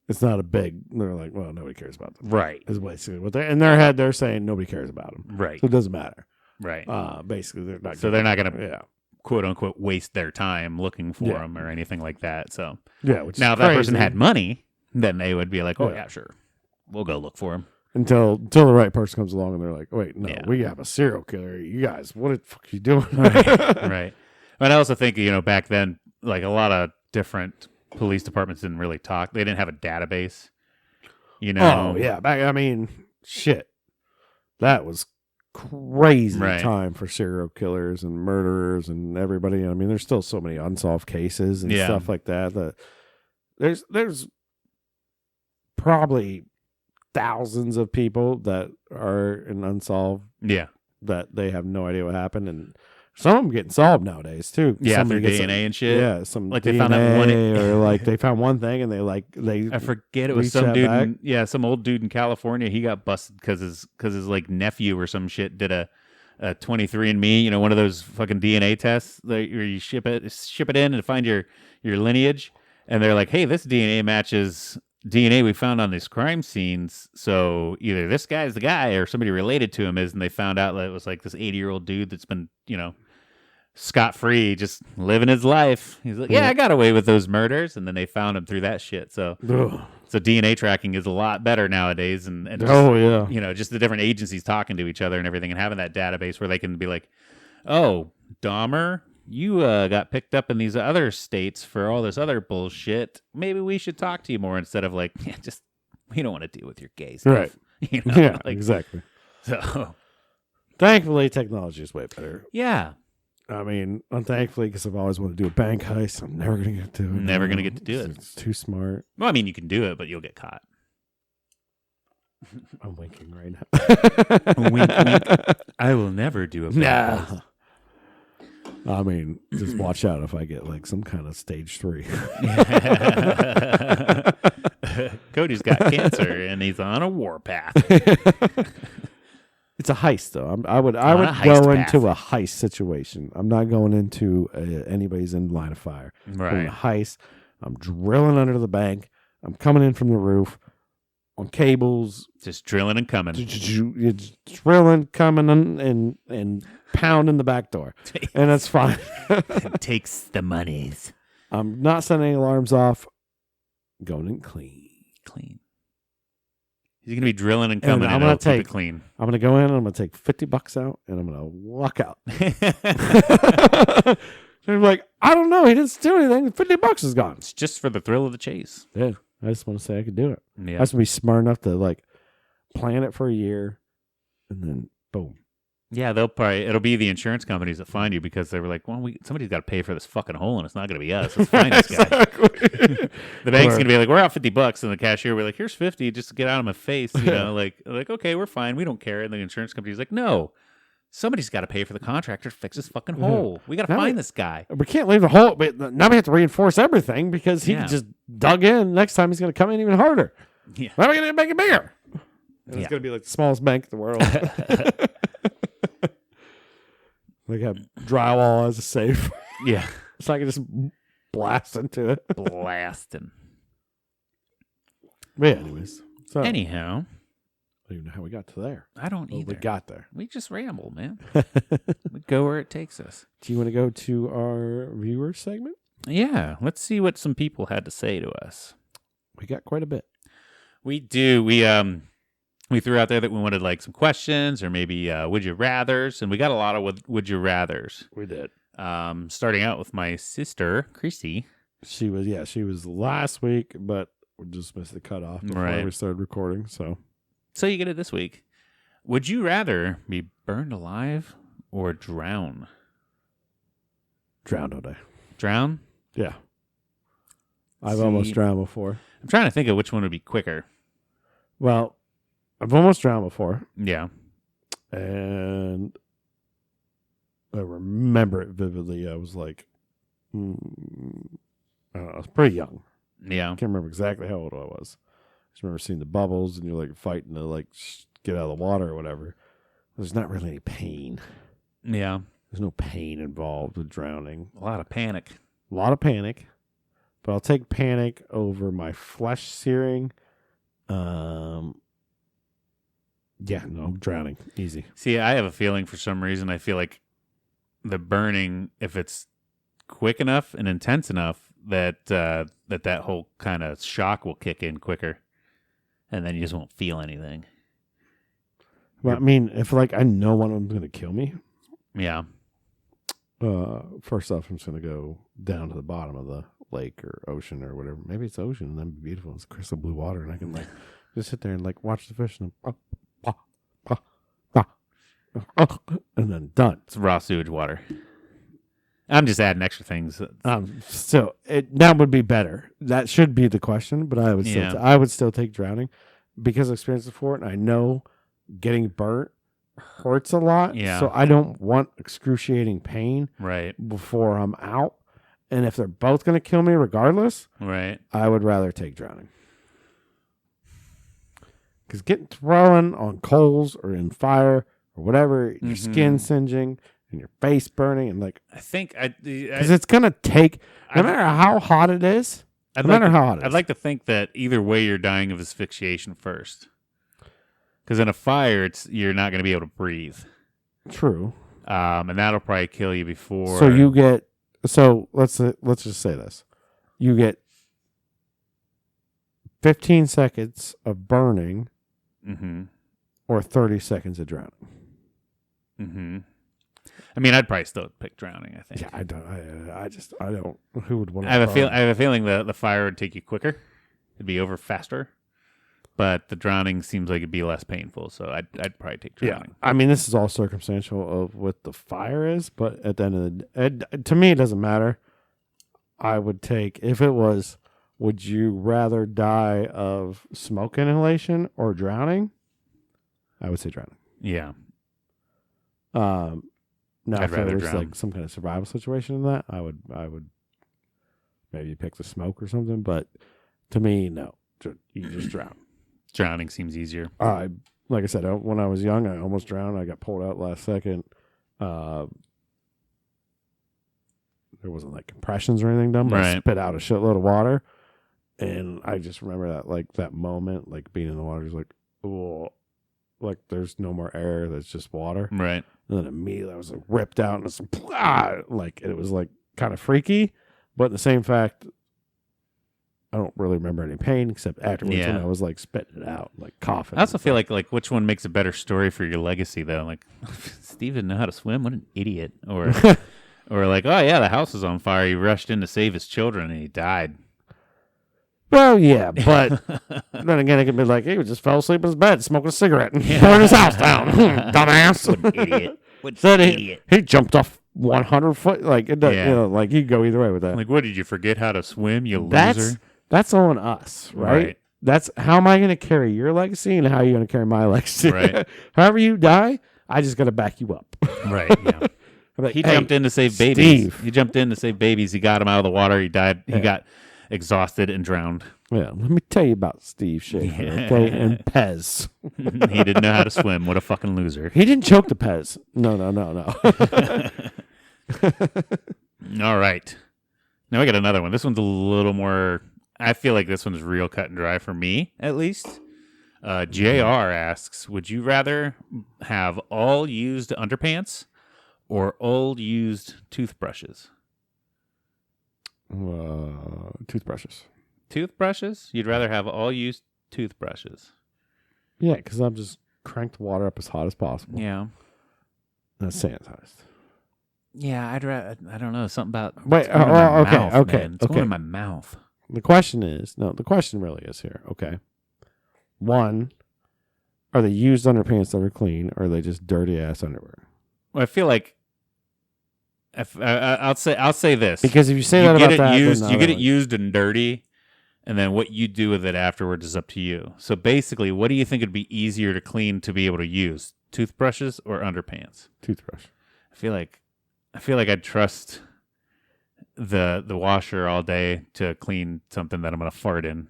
Speaker 1: it's not a big. They're like, well, nobody cares about them.
Speaker 2: Right.
Speaker 1: Is basically what they in their head they're saying nobody cares about them.
Speaker 2: Right.
Speaker 1: So it doesn't matter.
Speaker 2: Right.
Speaker 1: Basically, they're not.
Speaker 2: So they're not going to quote unquote waste their time looking for them or anything like that. So
Speaker 1: yeah. Which
Speaker 2: now, if that person had money, then they would be like, oh yeah, sure. we'll go look for him.
Speaker 1: Until the right person comes along and they're like, wait, no,
Speaker 2: Yeah.
Speaker 1: we have a serial killer. You guys, what the fuck are you doing?
Speaker 2: Right. But I also think, back then, like a lot of different police departments didn't really talk. They didn't have a database.
Speaker 1: Oh, yeah. Shit. That was crazy time for serial killers and murderers and everybody. I mean, there's still so many unsolved cases and stuff like that. There's probably thousands of people that are in unsolved.
Speaker 2: Yeah.
Speaker 1: That they have no idea what happened, and some of them getting solved nowadays too.
Speaker 2: Yeah, through DNA and shit.
Speaker 1: Yeah, some
Speaker 2: like
Speaker 1: DNA,
Speaker 2: they found that one,
Speaker 1: or like they found one thing and they.
Speaker 2: I forget, it was some dude. Some old dude in California. He got busted because his like nephew or some shit did a 23andMe. One of those fucking DNA tests where you ship it in and find your lineage, and they're like, hey, this DNA matches DNA we found on these crime scenes, so either this guy's the guy or somebody related to him is, and they found out that it was like this 80-year-old dude that's been, scot-free, just living his life. He's like, yeah, I got away with those murders, and then they found him through that shit. So DNA tracking is a lot better nowadays, and just, just the different agencies talking to each other and everything, and having that database where they can be like, oh, Dahmer, you got picked up in these other states for all this other bullshit. Maybe we should talk to you more instead of like, we don't want to deal with your gay stuff.
Speaker 1: Right. Exactly.
Speaker 2: So,
Speaker 1: thankfully, technology is way better.
Speaker 2: Yeah.
Speaker 1: I mean, unthankfully, because I've always wanted to do a bank heist. I'm never going to get to it.
Speaker 2: Never going to get to do it.
Speaker 1: It's too smart.
Speaker 2: Well, I mean, you can do it, but you'll get caught.
Speaker 1: I'm winking right now.
Speaker 2: Wink, wink. I will never do a bank heist.
Speaker 1: I mean, just watch out if I get like some kind of stage 3.
Speaker 2: Cody's got cancer and he's on a warpath.
Speaker 1: It's a heist, though. I would go into a heist situation. I'm not going into anybody's in line of fire.
Speaker 2: Right.
Speaker 1: I'm in a heist. I'm drilling under the bank. I'm coming in from the roof on cables.
Speaker 2: Just drilling and coming.
Speaker 1: Drilling, coming, and pounding the back door. And that's fine.
Speaker 2: Takes the monies.
Speaker 1: I'm not setting any alarms off. Going in clean.
Speaker 2: He's going to be drilling and coming, and I'm going to keep it clean.
Speaker 1: I'm going to go in, and I'm going to take $50 out, and I'm going to walk out. They're like, I don't know. He didn't steal anything. $50 is gone.
Speaker 2: It's just for the thrill of the chase.
Speaker 1: Yeah. I just want to say I could do it.
Speaker 2: Yeah.
Speaker 1: I have to be smart enough to like plan it for a year, and then boom.
Speaker 2: Yeah, it'll be the insurance companies that find you because they were like, well, somebody's got to pay for this fucking hole, and it's not going to be us. Let's find this guy. The bank's going to be like, we're out $50, and the cashier will be like, here's 50 just to get out of my face. Like, okay, we're fine. We don't care. And the insurance company's like, no, somebody's got to pay for the contractor to fix this fucking hole. We got to find this guy.
Speaker 1: We can't leave the hole. But now we have to reinforce everything because he just dug in. Next time he's going to come in even harder.
Speaker 2: Yeah.
Speaker 1: Now we're going to make it bigger. And it's going to be like the smallest bank in the world. They have drywall as a safe.
Speaker 2: Yeah.
Speaker 1: So I can just blast into it.
Speaker 2: Blasting.
Speaker 1: But yeah, anyways. So,
Speaker 2: anyhow.
Speaker 1: I don't even know how we got to there.
Speaker 2: I don't either.
Speaker 1: We got there.
Speaker 2: We just ramble, man. We go where it takes us.
Speaker 1: Do you want to go to our viewer segment?
Speaker 2: Yeah. Let's see what some people had to say to us.
Speaker 1: We got quite a bit.
Speaker 2: We do. We threw out there that we wanted like some questions or maybe would you rathers, and we got a lot of would you rathers.
Speaker 1: We did.
Speaker 2: Starting out with my sister, Chrissy.
Speaker 1: She was last week, but we just missed the cutoff before we started recording. So
Speaker 2: you get it this week. Would you rather be burned alive or drown?
Speaker 1: Drown all day.
Speaker 2: Drown?
Speaker 1: Yeah. I've almost drowned before.
Speaker 2: I'm trying to think of which one would be quicker.
Speaker 1: Well, I've almost drowned before.
Speaker 2: Yeah.
Speaker 1: And I remember it vividly. I was like, I don't know, I was pretty young.
Speaker 2: Yeah.
Speaker 1: I can't remember exactly how old I was. I just remember seeing the bubbles and you're like fighting to like get out of the water or whatever. There's not really any pain.
Speaker 2: Yeah.
Speaker 1: There's no pain involved with drowning.
Speaker 2: A lot of panic.
Speaker 1: A lot of panic. But I'll take panic over my flesh searing. Yeah, no, drowning. Easy.
Speaker 2: See, I have a feeling for some reason I feel like the burning, if it's quick enough and intense enough, that whole kind of shock will kick in quicker. and then you just won't feel anything.
Speaker 1: Well, I mean, if like I know one of them's going to kill me,
Speaker 2: Yeah.
Speaker 1: First off, I'm just going to go down to the bottom of the lake or ocean or whatever. Maybe it's ocean and that'd be beautiful. It's crystal blue water, and I can like just sit there and like watch the fish and and then done.
Speaker 2: It's raw sewage water. I'm just adding extra things.
Speaker 1: So that would be better. That should be the question, but I would still take drowning because I've experienced it before, and I know getting burnt hurts a lot.
Speaker 2: Yeah.
Speaker 1: So I don't want excruciating pain
Speaker 2: Right.
Speaker 1: before I'm out. And if they're both going to kill me regardless,
Speaker 2: Right.
Speaker 1: I would rather take drowning. Because getting thrown on coals or in fire or whatever, your skin singeing and your face burning, and like
Speaker 2: I think
Speaker 1: because it's gonna take no matter how hot it is. No matter how hot it is.
Speaker 2: I'd like to think that either way you're dying of asphyxiation first. Because in a fire, you're not going to be able to breathe.
Speaker 1: True.
Speaker 2: And that'll probably kill you before.
Speaker 1: So you get. So let's just say this: you get 15 seconds of burning, or 30 seconds of drowning.
Speaker 2: I mean, I'd probably still pick drowning. I think.
Speaker 1: Yeah, I don't. I don't. Who would want to?
Speaker 2: I have a feeling the fire would take you quicker. It'd be over faster. But the drowning seems like it'd be less painful, so I'd probably take drowning.
Speaker 1: Yeah, I mean, this is all circumstantial of what the fire is, but at the end of the day, to me, it doesn't matter. I would take, if it was, would you rather die of smoke inhalation or drowning? I would say drowning.
Speaker 2: Yeah.
Speaker 1: Now,
Speaker 2: I'd
Speaker 1: if there
Speaker 2: rather
Speaker 1: was
Speaker 2: drown.
Speaker 1: like some kind of survival situation in that, I would maybe pick the smoke or something. But to me, no, you just drown.
Speaker 2: Drowning seems easier.
Speaker 1: Like I said, when I was young, I almost drowned. I got pulled out last second. There wasn't like compressions or anything done, but I spit out a shitload of water. And I just remember that moment, like being in the water, just like, oh, like there's no more air. There's just water.
Speaker 2: Right.
Speaker 1: And then immediately I was like ripped out, and it's like it was like kind of freaky, but in the same fact, I don't really remember any pain except afterwards when I was like spitting it out, like coughing.
Speaker 2: I also feel like which one makes a better story for your legacy though? Like Steve didn't know how to swim. What an idiot! Or or like, oh yeah, the house was on fire. He rushed in to save his children and he died.
Speaker 1: Well, yeah, but then again, it could be like he just fell asleep in his bed, smoking a cigarette, and burned his house down. Dumbass!
Speaker 2: What an idiot! What an idiot!
Speaker 1: He jumped off 100 foot. Like it does, like you go either way with that.
Speaker 2: Like, what, did you forget how to swim? You loser.
Speaker 1: That's on us, right? That's how am I going to carry your legacy, and how are you going to carry my legacy?
Speaker 2: Right.
Speaker 1: However you die, I just got to back you up.
Speaker 2: Right. Yeah.
Speaker 1: Like,
Speaker 2: he jumped in to save babies. He jumped in to save babies. He got him out of the water. He died. He got exhausted and drowned.
Speaker 1: Yeah. Let me tell you about Steve Schaefer, okay? And Pez.
Speaker 2: He didn't know how to swim. What a fucking loser.
Speaker 1: He didn't choke the Pez. No.
Speaker 2: All right. Now I got another one. This one's a little more. I feel like this one's real cut and dry for me, at least. JR asks, would you rather have all used underpants or all used toothbrushes?
Speaker 1: Toothbrushes.
Speaker 2: Toothbrushes? You'd rather have all used toothbrushes?
Speaker 1: Yeah, because I've just cranked water up as hot as possible.
Speaker 2: Yeah.
Speaker 1: That's sanitized.
Speaker 2: Yeah, I'd rather. I don't know, something about.
Speaker 1: Wait, okay.
Speaker 2: It's going in my mouth.
Speaker 1: The question really is here. Okay. One, are they used underpants that are clean, or are they just dirty ass underwear?
Speaker 2: Well, I feel like I'll say this,
Speaker 1: because if you say
Speaker 2: you
Speaker 1: that about that,
Speaker 2: you get it used and dirty, and then what you do with it afterwards is up to you. So basically, what do you think would be easier to clean to be able to use, toothbrushes or underpants?
Speaker 1: Toothbrush.
Speaker 2: I feel like I'd trust the washer all day to clean something that I'm gonna fart in.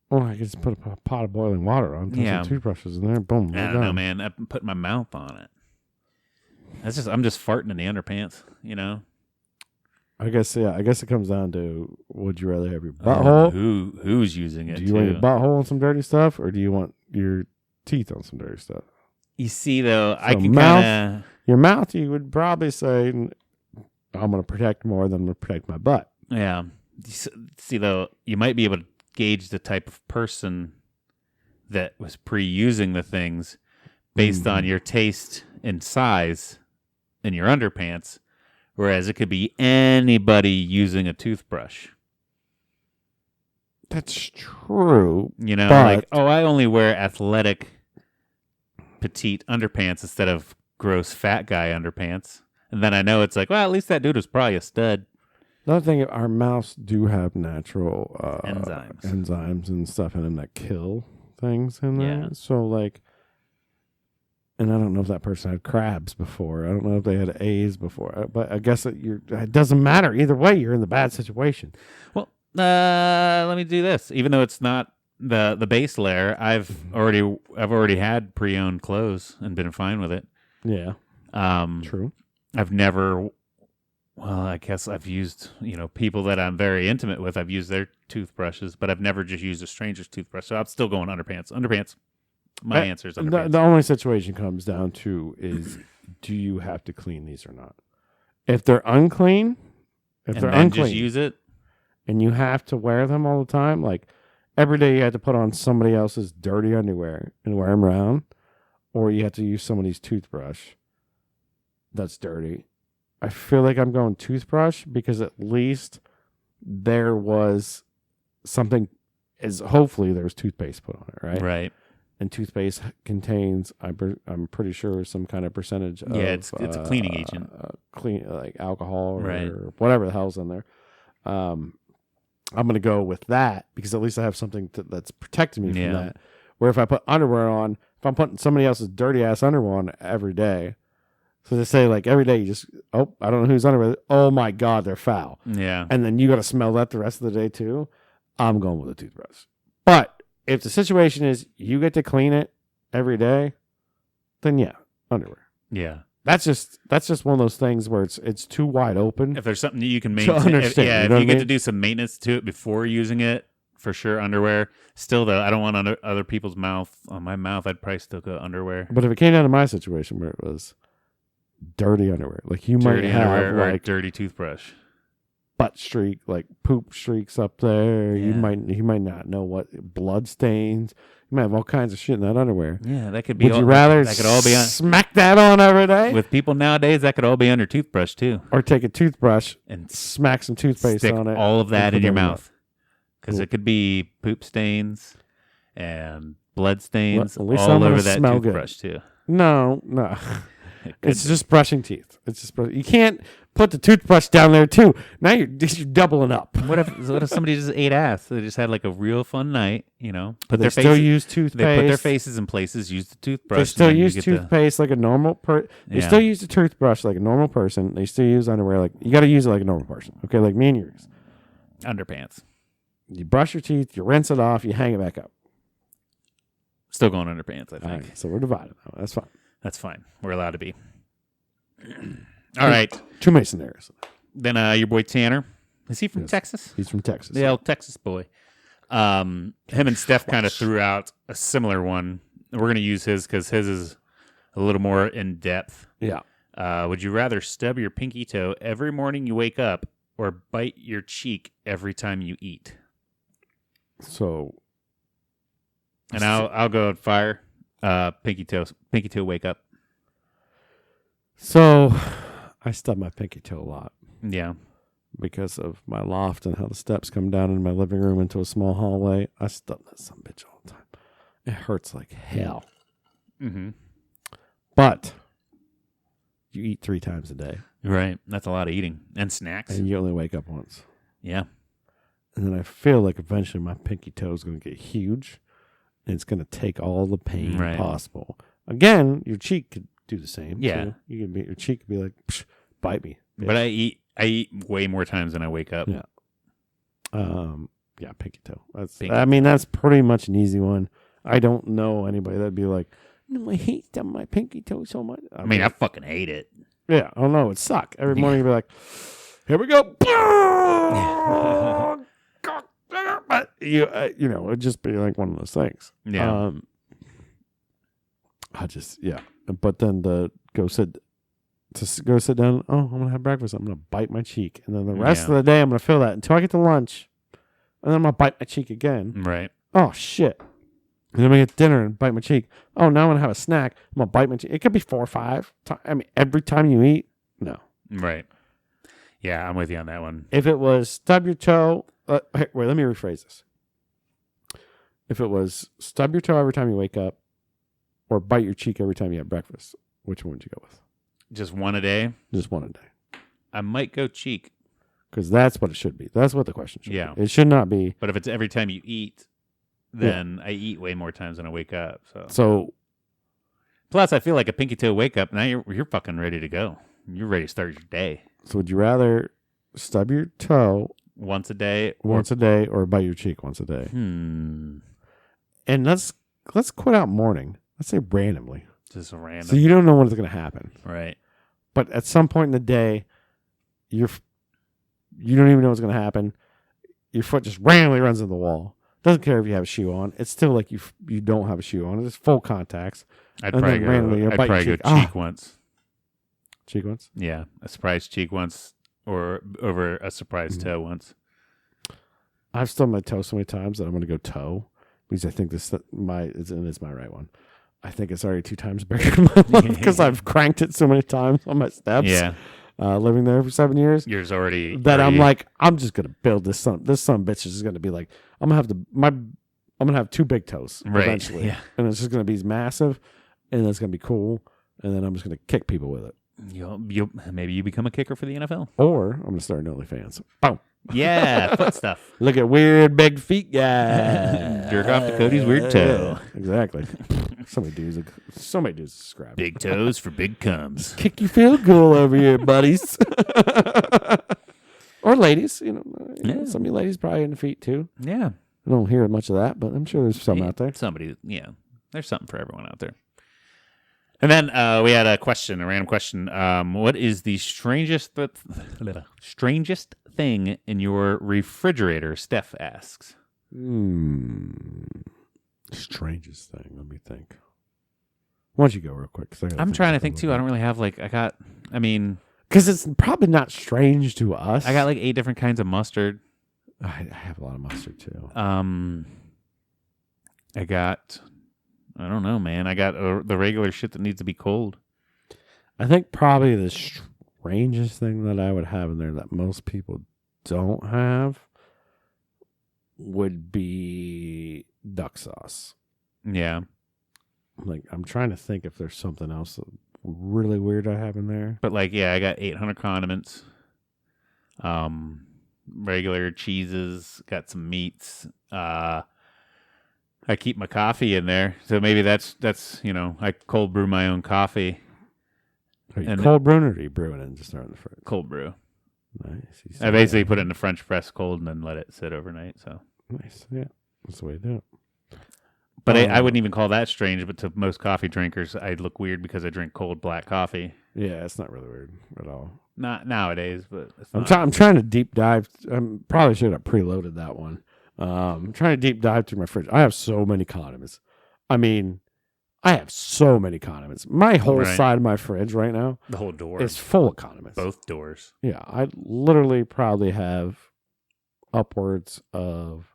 Speaker 1: Well, I can just put a pot of boiling water on, put some toothbrushes in there, boom.
Speaker 2: I don't know, man. I put my mouth on it. I'm just farting in the underpants, you know.
Speaker 1: I guess it comes down to, would you rather have your butthole?
Speaker 2: Who's using it?
Speaker 1: Do you want your butthole on some dirty stuff, or do you want your teeth on some dirty stuff?
Speaker 2: You see, though, I can kind of
Speaker 1: your mouth. You would probably say, I'm going to protect more than I'm going to protect my butt.
Speaker 2: Yeah. See, though, you might be able to gauge the type of person that was pre-using the things based on your taste and size in your underpants, whereas it could be anybody using a toothbrush.
Speaker 1: That's true.
Speaker 2: You know, like, oh, I only wear athletic petite underpants instead of gross fat guy underpants. And then I know it's like, well, at least that dude was probably a stud.
Speaker 1: Another thing, our mouths do have natural
Speaker 2: enzymes
Speaker 1: and stuff in them that kill things in there.
Speaker 2: Yeah.
Speaker 1: So, like, and I don't know if that person had crabs before. I don't know if they had A's before. But I guess it doesn't matter. Either way, you're in the bad situation.
Speaker 2: Well, let me do this. Even though it's not the base layer, I've already had pre-owned clothes and been fine with it.
Speaker 1: Yeah. True.
Speaker 2: I've never, well, I guess I've used, people that I'm very intimate with, I've used their toothbrushes, but I've never just used a stranger's toothbrush. So I'm still going underpants. Underpants. My answer is underpants.
Speaker 1: The only situation comes down to is, do you have to clean these or not? If they're unclean,
Speaker 2: just use it,
Speaker 1: and you have to wear them all the time, like every day you have to put on somebody else's dirty underwear and wear them around, or you have to use somebody's toothbrush that's dirty. I feel like I'm going toothbrush because at least there was something, hopefully there was toothpaste put on it, right?
Speaker 2: Right.
Speaker 1: And toothpaste contains, I'm pretty sure, some kind of percentage of...
Speaker 2: Yeah, it's a cleaning agent.
Speaker 1: Like alcohol
Speaker 2: right.
Speaker 1: or whatever the hell's in there. I'm going to go with that because at least I have something that's protecting me from that. Where if I put underwear on, if I'm putting somebody else's dirty-ass underwear on every day, so they say, like, every day you just, I don't know whose underwear. Oh, my God, they're foul.
Speaker 2: Yeah.
Speaker 1: And then you got to smell that the rest of the day, too. I'm going with a toothbrush. But if the situation is you get to clean it every day, then yeah, underwear.
Speaker 2: Yeah.
Speaker 1: That's just one of those things where it's too wide open.
Speaker 2: If there's something that you can maintain. If you get to do some maintenance to it before using it, for sure, underwear. Still, though, I don't want other people's mouth on my mouth. I'd probably still go underwear.
Speaker 1: But if it came down to my situation where it was dirty underwear, like you might have like
Speaker 2: dirty toothbrush,
Speaker 1: butt streak, like poop streaks up there.
Speaker 2: Yeah.
Speaker 1: You might not know what blood stains. You might have all kinds of shit in that underwear.
Speaker 2: Yeah, that could be.
Speaker 1: Would you rather that could all be on, smack that on every day?
Speaker 2: With people nowadays, that could all be under toothbrush too.
Speaker 1: Or take a toothbrush and smack some toothpaste on it.
Speaker 2: All of that in your mouth, because it could be poop stains and blood stains all over that toothbrush too.
Speaker 1: No. It's just brushing teeth. It's just you can't put the toothbrush down there too. Now you're doubling up.
Speaker 2: What if somebody just ate ass? They just had like a real fun night,
Speaker 1: But they still use toothpaste.
Speaker 2: They put their faces in places. Use the toothbrush.
Speaker 1: They still use toothpaste like a normal They still use the toothbrush like a normal person. They still use underwear like you got to use it like a normal person. Okay, like me and yours.
Speaker 2: Underpants.
Speaker 1: You brush your teeth. You rinse it off. You hang it back up.
Speaker 2: Still going underpants, I think.
Speaker 1: All right, so we're divided now. That's fine.
Speaker 2: That's fine. We're allowed to be. All right.
Speaker 1: Two Masoners.
Speaker 2: Then your boy Tanner. Is he from Texas?
Speaker 1: He's from Texas.
Speaker 2: The old Texas boy. Him and Steph kind of threw out a similar one. We're going to use his because his is a little more in depth.
Speaker 1: Yeah.
Speaker 2: Would you rather stub your pinky toe every morning you wake up or bite your cheek every time you eat?
Speaker 1: So.
Speaker 2: And I'll go and fire. Pinky toe, wake up.
Speaker 1: So, I stub my pinky toe a lot.
Speaker 2: Yeah.
Speaker 1: Because of my loft and how the steps come down in my living room into a small hallway. I stub that son of a bitch all the time. It hurts like hell.
Speaker 2: Mm-hmm.
Speaker 1: But, you eat 3 times a day.
Speaker 2: Right. That's a lot of eating. And snacks.
Speaker 1: And you only wake up once.
Speaker 2: Yeah.
Speaker 1: And then I feel like eventually my pinky toe is going to get huge. And it's going to take all the pain possible. Again, your cheek could do the same.
Speaker 2: Yeah.
Speaker 1: So your cheek could be like, bite me. Bitch.
Speaker 2: But I eat way more times than I wake up.
Speaker 1: Yeah. Yeah, pinky toe. That's pretty much an easy one. I don't know anybody that'd be like, no, I hate my pinky toe so much.
Speaker 2: I fucking hate it.
Speaker 1: Yeah. Oh no, it suck. Every morning you'd be like, here we go. But it'd just be like one of those things.
Speaker 2: Yeah.
Speaker 1: But then go sit down. Oh, I'm gonna have breakfast. I'm gonna bite my cheek, and then the rest of the day I'm gonna feel that until I get to lunch, and then I'm gonna bite my cheek again.
Speaker 2: Right.
Speaker 1: Oh shit. And then we get dinner and bite my cheek. Oh, now I'm going to have a snack. I'm going to bite my cheek. It could be 4 or 5. I mean, every time you eat, no.
Speaker 2: Right. Yeah, I'm with you on that one.
Speaker 1: If it was stub your toe. Wait, let me rephrase this. If it was stub your toe every time you wake up or bite your cheek every time you have breakfast, which one would you go with?
Speaker 2: Just one a day?
Speaker 1: Just one a day.
Speaker 2: I might go cheek.
Speaker 1: Because that's what it should be. That's what the question should be. It should not be.
Speaker 2: But if it's every time you eat, then I eat way more times than I wake up.
Speaker 1: So
Speaker 2: plus, I feel like a pinky toe wake up. Now you're fucking ready to go. You're ready to start your day.
Speaker 1: So would you rather stub your toe
Speaker 2: once a day,
Speaker 1: or bite your cheek once a day? And let's quit out morning. Let's say randomly.
Speaker 2: Just random.
Speaker 1: So you don't know when it's going to happen,
Speaker 2: right?
Speaker 1: But at some point in the day, you don't even know what's going to happen. Your foot just randomly runs into the wall. Doesn't care if you have a shoe on. It's still like you don't have a shoe on. It's full contacts.
Speaker 2: I'd probably go cheek once.
Speaker 1: Cheek once?
Speaker 2: Yeah, a surprise cheek once, or over a surprise toe once.
Speaker 1: I've stubbed my toe so many times that I'm going to go toe because I think it's my right one. I think it's already 2 times bigger than my one because I've cranked it so many times on my steps.
Speaker 2: Yeah.
Speaker 1: Living there for 7 years.
Speaker 2: Yours already.
Speaker 1: I'm like, I'm just gonna build this son. This son of a bitch is just gonna be like, I'm gonna have 2 big toes eventually, and it's just gonna be massive, and it's gonna be cool, and then I'm just gonna kick people with it.
Speaker 2: Maybe you become a kicker for the NFL,
Speaker 1: or I'm gonna start an OnlyFans. Boom.
Speaker 2: Yeah, foot stuff.
Speaker 1: Look at weird big feet guy.
Speaker 2: Jerk off to Cody's weird toe.
Speaker 1: Exactly. So many dudes subscribe.
Speaker 2: Big toes for big cums.
Speaker 1: Kick your field goal over here, buddies. Or ladies, some of you ladies probably in the feet too.
Speaker 2: Yeah.
Speaker 1: I don't hear much of that, but I'm sure there's some out there.
Speaker 2: There's something for everyone out there. And then we had a random question. What is the strangest thing in your refrigerator? Steph asks.
Speaker 1: Strangest thing. Let me think. Why don't you go real quick?
Speaker 2: I'm trying to think too. I don't really have
Speaker 1: because it's probably not strange to us.
Speaker 2: I got 8 different kinds of mustard.
Speaker 1: I have a lot of mustard too.
Speaker 2: I don't know, man. I got the regular shit that needs to be cold.
Speaker 1: I think probably the strangest thing that I would have in there that most people don't have would be duck sauce.
Speaker 2: Yeah.
Speaker 1: I'm trying to think if there's something else really weird I have in there.
Speaker 2: But I got 800 condiments. Regular cheeses, got some meats. I keep my coffee in there, so maybe that's I cold brew my own coffee.
Speaker 1: Are you cold brewing or are you brewing it and just throwing it in the fridge?
Speaker 2: Cold brew.
Speaker 1: Nice.
Speaker 2: I basically put it in the French press cold and then let it sit overnight. So
Speaker 1: nice. Yeah, that's the way to do it.
Speaker 2: But I wouldn't even call that strange. But to most coffee drinkers, I'd look weird because I drink cold black coffee.
Speaker 1: Yeah, it's not really weird at all.
Speaker 2: Not nowadays, but
Speaker 1: I'm trying to deep dive. Probably should have preloaded that one. I'm trying to deep dive through my fridge. I have so many condiments. I mean, I have so many condiments. My whole side of my fridge right now,
Speaker 2: the whole door,
Speaker 1: is full of condiments.
Speaker 2: Both doors.
Speaker 1: Yeah, I literally probably have upwards of,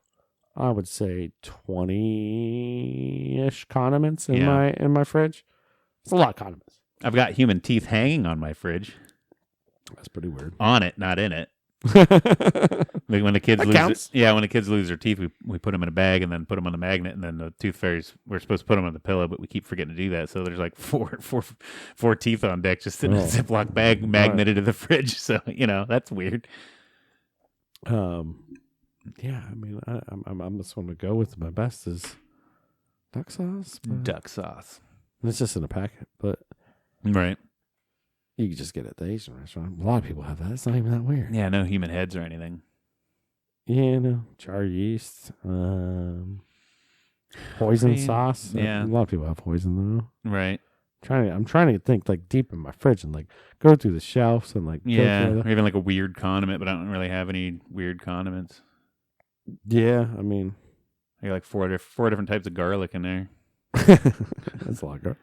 Speaker 1: I would say, 20-ish condiments in my fridge. It's a lot of condiments.
Speaker 2: I've got human teeth hanging on my fridge.
Speaker 1: That's pretty weird.
Speaker 2: On it, not in it. When the kids when the kids lose their teeth, we put them in a bag and then put them on the magnet, and then the tooth fairies, we're supposed to put them on the pillow, but we keep forgetting to do that. So there's four teeth on deck just in a Ziploc bag magneted to the fridge. So that's weird.
Speaker 1: Yeah, I mean, I'm just going to go with my best is duck sauce.
Speaker 2: Duck sauce.
Speaker 1: It's just in a packet, but
Speaker 2: right.
Speaker 1: You can just get it at the Asian restaurant. A lot of people have that. It's not even that weird.
Speaker 2: Yeah, no human heads or anything.
Speaker 1: Yeah, no. Char yeast. Poison sauce.
Speaker 2: Yeah.
Speaker 1: A lot of people have poison, though.
Speaker 2: Right.
Speaker 1: I'm trying to think deep in my fridge and go through the shelves and
Speaker 2: or even a weird condiment, but I don't really have any weird condiments.
Speaker 1: Yeah, I mean,
Speaker 2: I got four different types of garlic in there.
Speaker 1: That's a lot of garlic.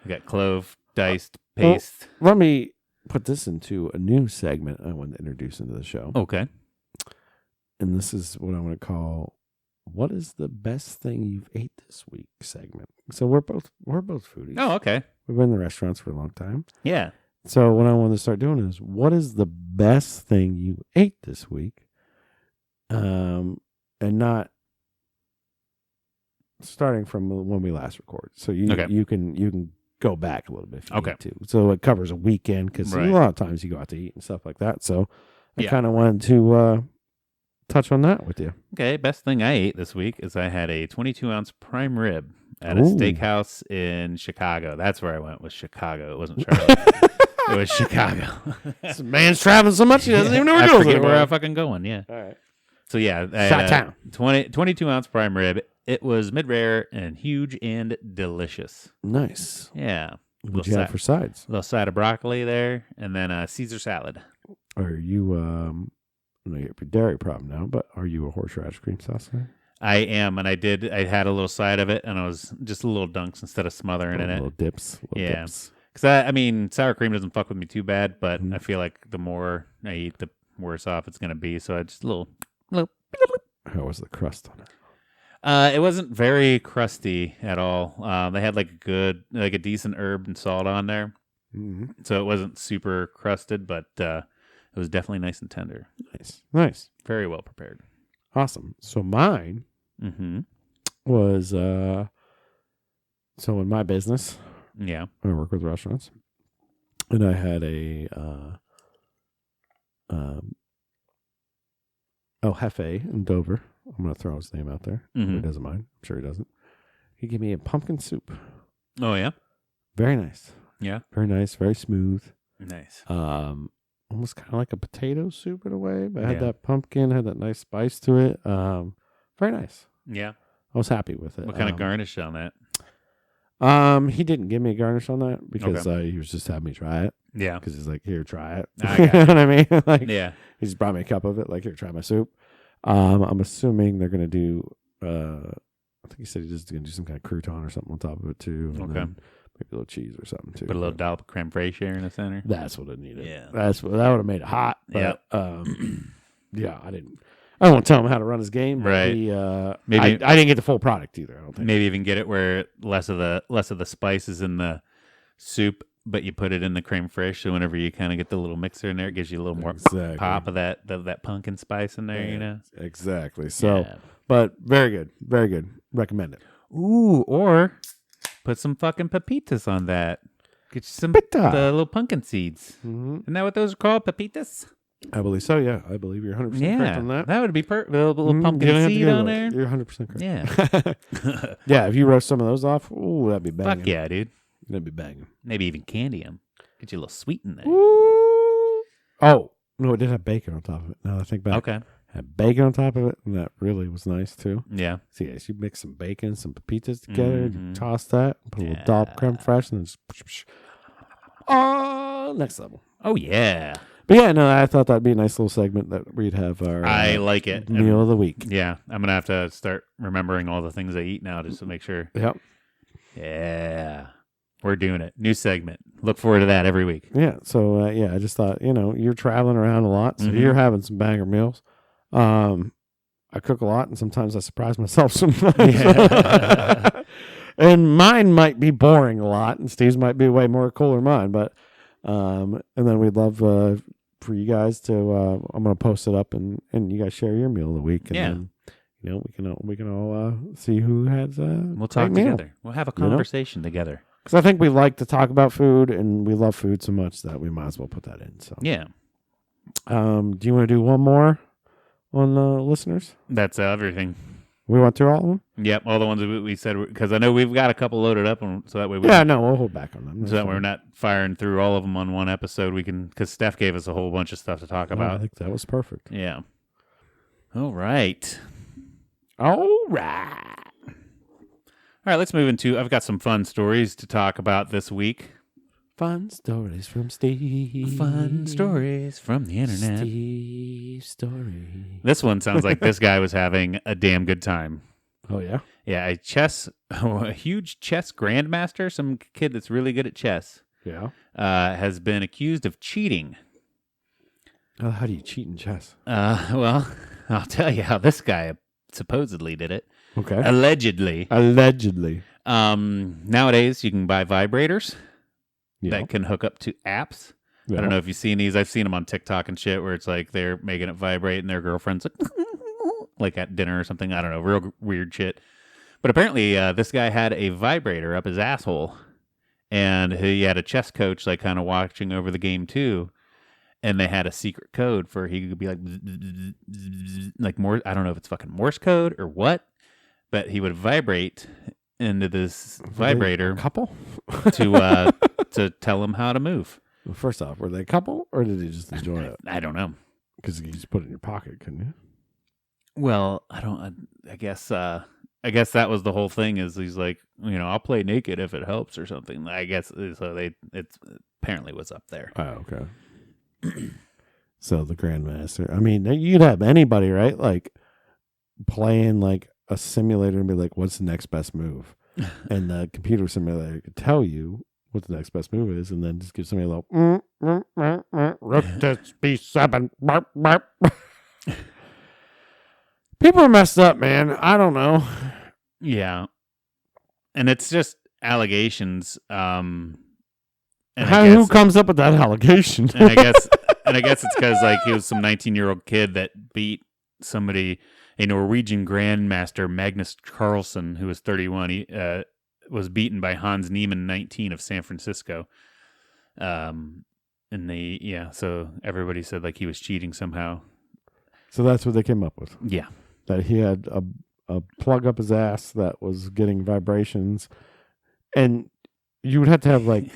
Speaker 2: I got clove, diced, paste.
Speaker 1: Well, let me put this into a new segment I want to introduce into the show.
Speaker 2: Okay.
Speaker 1: And this is what I want to call what is the best thing you've ate this week segment. So we're both foodies.
Speaker 2: Oh, okay.
Speaker 1: We've been in the restaurants for a long time.
Speaker 2: Yeah.
Speaker 1: So what I want to start doing is, what is the best thing you ate this week? And not starting from when we last recorded. So you can go back a little bit if you need to. So it covers a weekend because a lot of times you go out to eat and stuff like that. So I kind of wanted to touch on that with you.
Speaker 2: Okay, best thing I ate this week is I had a 22-ounce prime rib at a steakhouse in Chicago. That's where I went, was Chicago. It wasn't Charlotte. It was Chicago.
Speaker 1: This man's traveling so much he doesn't even know where
Speaker 2: he
Speaker 1: goes.
Speaker 2: I forget where I'm fucking going, yeah.
Speaker 1: All right.
Speaker 2: So yeah, I
Speaker 1: had
Speaker 2: a 22-ounce prime rib. It was mid-rare and huge and delicious.
Speaker 1: Nice.
Speaker 2: Yeah.
Speaker 1: What'd you have for sides?
Speaker 2: A little side of broccoli there, and then a Caesar salad.
Speaker 1: Are you, I know you have a dairy problem now, but are you a horseradish cream sauce guy?
Speaker 2: I am, and I had a little side of it, and I was just a little dunks instead of smothering in it.
Speaker 1: Little dips.
Speaker 2: Because I mean, sour cream doesn't fuck with me too bad, but I feel like the more I eat, the worse off it's going to be. So I just a little.
Speaker 1: How was the crust on it?
Speaker 2: It wasn't very crusty at all. They had like a decent herb and salt on there, so it wasn't super crusted, but it was definitely nice and tender.
Speaker 1: Nice,
Speaker 2: very well prepared.
Speaker 1: Awesome. So mine was so in my business, I work with restaurants, and I had a El Jefe in Dover. I'm going to throw his name out there. He doesn't mind. I'm sure he doesn't. He gave me a pumpkin soup.
Speaker 2: Oh, yeah?
Speaker 1: Very nice.
Speaker 2: Yeah?
Speaker 1: Very nice. Very smooth.
Speaker 2: Nice.
Speaker 1: Almost kind of like a potato soup in a way, but it had that pumpkin, had that nice spice to it. Very nice.
Speaker 2: Yeah.
Speaker 1: I was happy with it.
Speaker 2: What kind of garnish on that?
Speaker 1: He didn't give me a garnish on that because he was just having me try it.
Speaker 2: Yeah.
Speaker 1: Because he's like, here, try it.
Speaker 2: You
Speaker 1: know what I mean? Like,
Speaker 2: yeah.
Speaker 1: He just brought me a cup of it. Like, here, try my soup. I'm assuming they're going to do, I think he said he's just going to do some kind of crouton or something on top of it too.
Speaker 2: Okay.
Speaker 1: Maybe a little cheese or something too.
Speaker 2: Put a little dollop of creme fraiche in the center.
Speaker 1: That's what it needed.
Speaker 2: Yeah.
Speaker 1: That would have made it hot. But, yeah, I don't want to tell him how to run his game.
Speaker 2: Right.
Speaker 1: Maybe I didn't get the full product either. I don't think.
Speaker 2: Maybe even get it where less of the spice is in the soup, but you put it in the creme fraiche. So whenever you kind of get the little mixer in there, it gives you a little more pop of that pumpkin spice in there.
Speaker 1: Yeah, exactly. So, but very good, very good. Recommend it.
Speaker 2: Ooh, or put some fucking pepitas on that. Get you some the little pumpkin seeds. Isn't that what those are called? Pepitas?
Speaker 1: I believe so, yeah. I believe you're 100% correct on that.
Speaker 2: That would be perfect. A little pumpkin seed on there.
Speaker 1: You're 100% correct.
Speaker 2: Yeah.
Speaker 1: Yeah, if you roast some of those off, ooh, that'd be banging.
Speaker 2: Fuck yeah, dude.
Speaker 1: That'd be banging.
Speaker 2: Maybe even candy them. Get you a little sweet in there.
Speaker 1: Ooh. Oh, no, it did have bacon on top of it. Now that I think back.
Speaker 2: Okay.
Speaker 1: Had bacon on top of it, and that really was nice, too.
Speaker 2: Yeah.
Speaker 1: So, yes, you mix some bacon, some pepitas together, you toss that, put a little dollop of creme fraiche, and then just... Oh, next level.
Speaker 2: Oh, yeah.
Speaker 1: But yeah, no, I thought that'd be a nice little segment that we'd have our
Speaker 2: I like it.
Speaker 1: Meal of the week.
Speaker 2: Yeah. I'm going to have to start remembering all the things I eat now just to make sure.
Speaker 1: Yep.
Speaker 2: Yeah. We're doing it. New segment. Look forward to that every week.
Speaker 1: Yeah. So, I just thought, you're traveling around a lot, so you're having some banger meals. I cook a lot, and sometimes I surprise myself sometimes. Yeah. And mine might be boring a lot, and Steve's might be way more cool than mine. But and then we'd love for you guys to. I'm going to post it up, and you guys share your meal of the week, and then we can all see who has.
Speaker 2: We'll talk together. We'll have a conversation together.
Speaker 1: Because I think we like to talk about food, and we love food so much that we might as well put that in. So
Speaker 2: yeah.
Speaker 1: Do you want to do one more on the listeners?
Speaker 2: That's everything.
Speaker 1: We went through all of them?
Speaker 2: Yep, all the ones that we said, because I know we've got a couple loaded up, so that way
Speaker 1: we'll hold back on them.
Speaker 2: That's so that we're not firing through all of them on one episode. We can, because Steph gave us a whole bunch of stuff to talk about.
Speaker 1: I think that was perfect.
Speaker 2: Yeah. All right.
Speaker 1: All right.
Speaker 2: All right, let's move into, I've got some fun stories to talk about this week.
Speaker 1: Fun stories from Steve.
Speaker 2: Fun stories from the internet.
Speaker 1: Steve story.
Speaker 2: This one sounds like this guy was having a damn good time.
Speaker 1: Oh, yeah?
Speaker 2: Yeah, a huge chess grandmaster, some kid that's really good at chess.
Speaker 1: Yeah.
Speaker 2: Has been accused of cheating.
Speaker 1: Oh, how do you cheat in chess?
Speaker 2: Well, I'll tell you how this guy supposedly did it.
Speaker 1: Okay.
Speaker 2: Allegedly. Nowadays, you can buy vibrators that can hook up to apps. I don't know if you've seen these. I've seen them on TikTok and shit where it's like they're making it vibrate and their girlfriend's like at dinner or something. I don't know. Real weird shit. But apparently this guy had a vibrator up his asshole and he had a chess coach like kind of watching over the game too. And they had a secret code for he could be like Morse. I don't know if it's fucking Morse code or what, but he would vibrate into this vibrator
Speaker 1: couple
Speaker 2: to tell him how to move.
Speaker 1: Well, first off, were they a couple or did they just enjoy it?
Speaker 2: I don't know.
Speaker 1: Because you just put it in your pocket, couldn't you?
Speaker 2: Well, I guess that was the whole thing. Is he's like, I'll play naked if it helps or something. I guess so. It apparently was up there.
Speaker 1: Oh, okay. So the Grandmaster. I mean, you'd have anybody, right? Like playing like a simulator and be like, "What's the next best move?" And the computer simulator could tell you what the next best move is, and then just give somebody a little rook to B7. People are messed up, man. I don't know.
Speaker 2: Yeah, and it's just allegations.
Speaker 1: And who comes up with that allegation?
Speaker 2: and I guess it's because like he was some 19-year-old kid that beat somebody, a Norwegian grandmaster, Magnus Carlsen, who was 31. He was beaten by Hans Niemann, 19, of San Francisco. So everybody said like he was cheating somehow.
Speaker 1: So that's what they came up with.
Speaker 2: Yeah,
Speaker 1: that he had a plug up his ass that was getting vibrations, and you would have to have like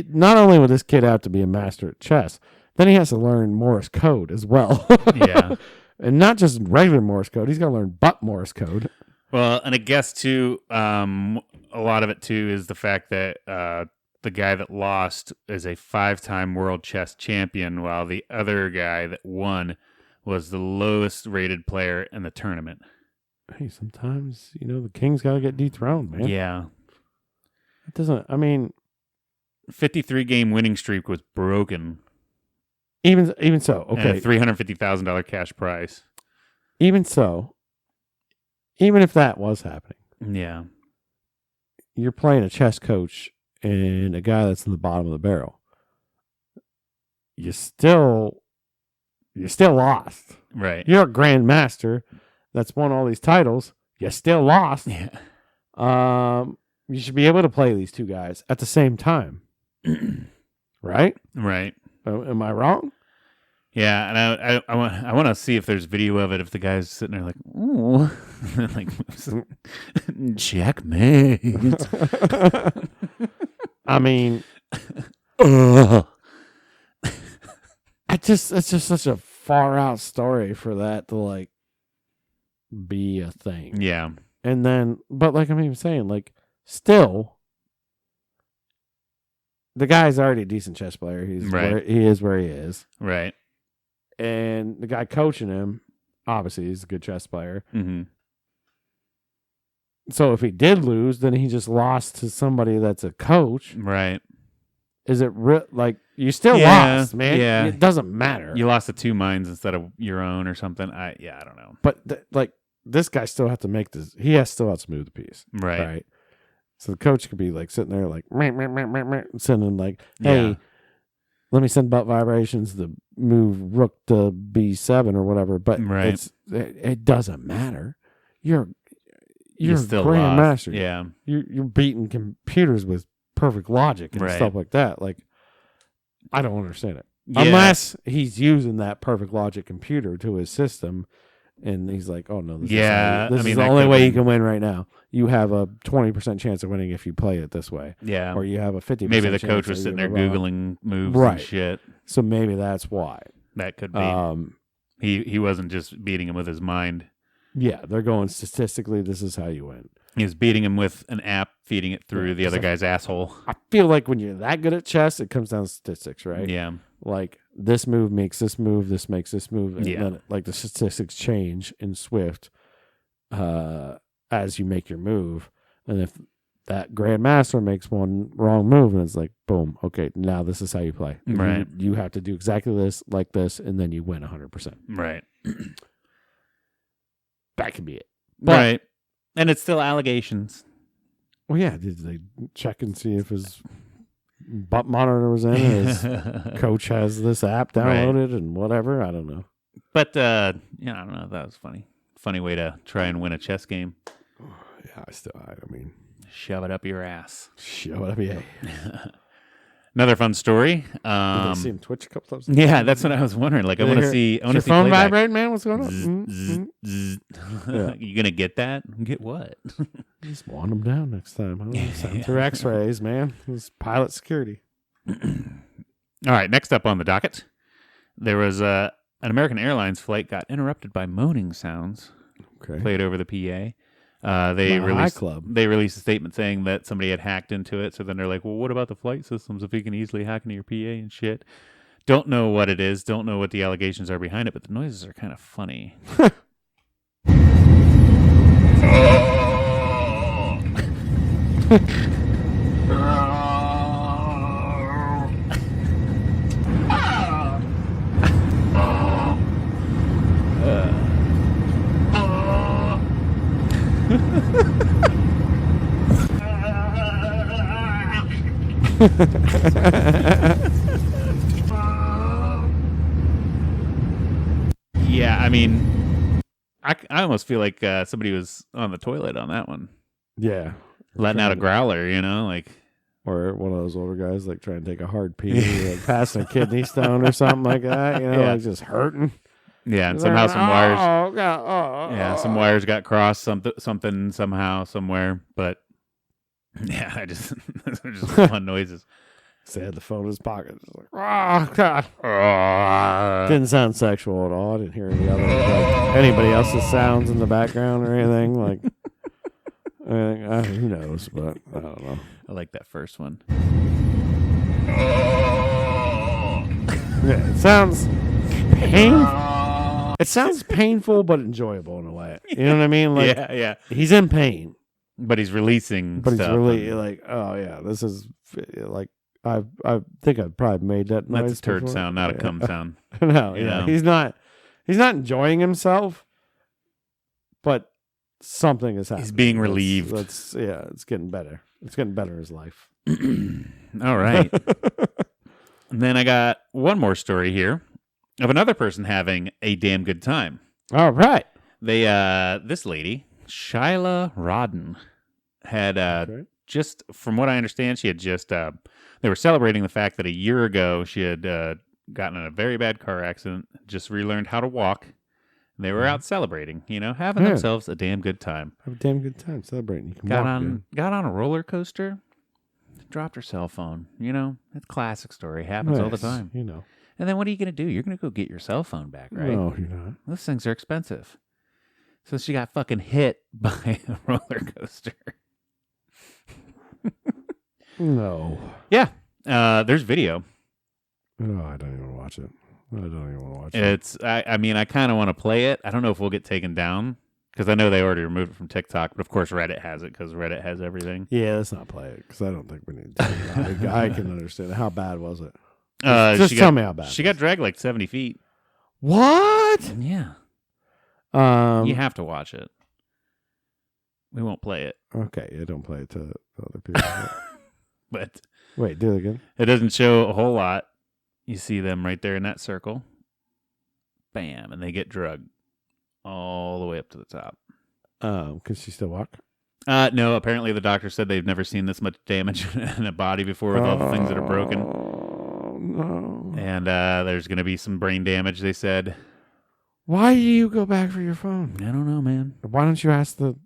Speaker 1: not only would this kid have to be a master at chess, then he has to learn Morse code as well.
Speaker 2: Yeah.
Speaker 1: And not just regular Morse code. He's got to learn Morse code.
Speaker 2: Well, and I guess too, a lot of it too is the fact that the guy that lost is a 5-time world chess champion, while the other guy that won was the lowest rated player in the tournament.
Speaker 1: Hey, sometimes the king's got to get dethroned, man.
Speaker 2: Yeah.
Speaker 1: It doesn't. I mean,
Speaker 2: 53-game winning streak was broken.
Speaker 1: Even so, okay.
Speaker 2: And a $350,000 cash prize.
Speaker 1: Even so, even if that was happening,
Speaker 2: yeah,
Speaker 1: you're playing a chess coach and a guy that's in the bottom of the barrel. You still lost,
Speaker 2: right?
Speaker 1: You're a grandmaster that's won all these titles. You still lost.
Speaker 2: Yeah.
Speaker 1: You should be able to play these two guys at the same time, right?
Speaker 2: Right.
Speaker 1: Am I wrong?
Speaker 2: Yeah, and I want to see if there's video of it. If the guy's sitting there like, ooh, like checkmate.
Speaker 1: I mean, it's just such a far out story for that to like be a thing.
Speaker 2: Yeah,
Speaker 1: and then, but like I'm even saying, like still. The guy's already a decent chess player. He is where he is.
Speaker 2: Right.
Speaker 1: And the guy coaching him, obviously, he's a good chess player.
Speaker 2: Mm-hmm.
Speaker 1: So if he did lose, then he just lost to somebody that's a coach.
Speaker 2: Right.
Speaker 1: Is it like you still lost, man?
Speaker 2: Yeah.
Speaker 1: It doesn't matter.
Speaker 2: You lost to 2 minds instead of your own or something. I don't know.
Speaker 1: But like this guy still has to make this. He still has to move the piece.
Speaker 2: Right.
Speaker 1: So the coach could be like sitting there like sending like, hey, let me send butt vibrations to move rook to B7 or whatever. But it doesn't matter. You're
Speaker 2: still
Speaker 1: grandmaster.
Speaker 2: Yeah.
Speaker 1: You're beating computers with perfect logic and stuff like that. Like, I don't understand it. Yeah. Unless he's using that perfect logic computer to his system. And he's like, oh, no, this is the only way you can win right now. You have a 20% chance of winning if you play it this way.
Speaker 2: Yeah.
Speaker 1: Or you have a 50%
Speaker 2: Maybe the coach was sitting there Googling moves and shit.
Speaker 1: So maybe that's why.
Speaker 2: That could be. He wasn't just beating him with his mind.
Speaker 1: Yeah, they're going statistically, this is how you win.
Speaker 2: He was beating him with an app, feeding it through the other guy's asshole.
Speaker 1: I feel like when you're that good at chess, it comes down to statistics, right?
Speaker 2: Yeah.
Speaker 1: Like, this move makes this move, this makes this move. And then, like, the statistics change in Swift as you make your move. And if that grandmaster makes one wrong move, and it's like, boom, okay, now this is how you play.
Speaker 2: Right.
Speaker 1: You have to do exactly this, like this, and then you win 100%.
Speaker 2: Right.
Speaker 1: That could be it.
Speaker 2: Right. And it's still allegations.
Speaker 1: Well, yeah. Did they check and see if his butt monitor was in? Or his coach has this app downloaded and whatever. I don't know.
Speaker 2: But I don't know. That was funny. Funny way to try and win a chess game.
Speaker 1: Yeah, I mean,
Speaker 2: shove it up your ass.
Speaker 1: Shove it up your ass.
Speaker 2: Another fun story.
Speaker 1: Did they see him twitch a couple times?
Speaker 2: Yeah, that's what I was wondering. Like, I want to see. Your
Speaker 1: phone vibrating, man. What's going on?
Speaker 2: Yeah. You gonna get that? Get what?
Speaker 1: Just wand them down next time. I don't know. Send through X-rays, man. It's pilot security.
Speaker 2: All right. Next up on the docket, there was an American Airlines flight got interrupted by moaning sounds.
Speaker 1: Okay.
Speaker 2: Played over the PA. They released a statement saying that somebody had hacked into it. So then they're like, well, what about the flight systems if we can easily hack into your PA and shit? Don't know what it is. Don't know what the allegations are behind it, but the noises are kind of funny. Yeah, I mean, I almost feel like somebody was on the toilet on that one.
Speaker 1: Yeah.
Speaker 2: Letting out a growler, like.
Speaker 1: Or one of those older guys, like, trying to take a hard pee, like passing a kidney stone or something like that, like just hurting.
Speaker 2: Yeah, and somehow some wires. Yeah, some wires got crossed, something somehow, somewhere. But, yeah, those are just fun noises.
Speaker 1: So he had the phone in his pocket. Just like, oh, God. Didn't sound sexual at all. I didn't hear any other, anybody else's sounds in the background or anything. Like, who knows, but I don't know.
Speaker 2: I like that first one.
Speaker 1: Yeah, it sounds painful. It sounds painful, but enjoyable in a way. You know what I mean? Like,
Speaker 2: yeah.
Speaker 1: He's in pain,
Speaker 2: but he's releasing.
Speaker 1: But stuff he's really like, oh yeah, this is like I think I've probably made that noise.
Speaker 2: That's a turd sound, not a cum sound.
Speaker 1: No, yeah, he's not enjoying himself, but something is happening.
Speaker 2: He's being relieved.
Speaker 1: It's getting better. It's getting better in his life.
Speaker 2: All right. And then I got one more story here of another person having a damn good time.
Speaker 1: All right.
Speaker 2: They this lady, Shyla Rodden, had just, from what I understand, she had just they were celebrating the fact that a year ago she had gotten in a very bad car accident, just relearned how to walk. They were out celebrating, having themselves a damn good time.
Speaker 1: Have a damn good time celebrating. You can
Speaker 2: got on a roller coaster, dropped her cell phone. It's a classic story. Happens all the time. And then what are you going to do? You're going to go get your cell phone back, right?
Speaker 1: No, you're not.
Speaker 2: Those things are expensive. So she got fucking hit by a roller coaster.
Speaker 1: No.
Speaker 2: Yeah. There's video.
Speaker 1: No, I don't even watch it. I don't even want to watch
Speaker 2: it. I mean, I kind of want to play it. I don't know if we'll get taken down because I know they already removed it from TikTok, but of course Reddit has it because Reddit has everything.
Speaker 1: Yeah, let's not play it because I don't think we need to. I can understand. How bad was it?
Speaker 2: Just tell me how bad. She got dragged like 70 feet.
Speaker 1: What?
Speaker 2: Yeah. You have to watch it. We won't play it.
Speaker 1: Okay, yeah, don't play it to other people.
Speaker 2: But
Speaker 1: wait, do it again.
Speaker 2: It doesn't show a whole lot. You see them right there in that circle. Bam, and they get drugged all the way up to the top.
Speaker 1: Can she still walk?
Speaker 2: No, apparently the doctor said they've never seen this much damage in a body before with all the things that are broken.
Speaker 1: Oh, no.
Speaker 2: And there's going to be some brain damage, they said.
Speaker 1: Why do you go back for your phone?
Speaker 2: I don't know, man.
Speaker 1: Why don't you ask the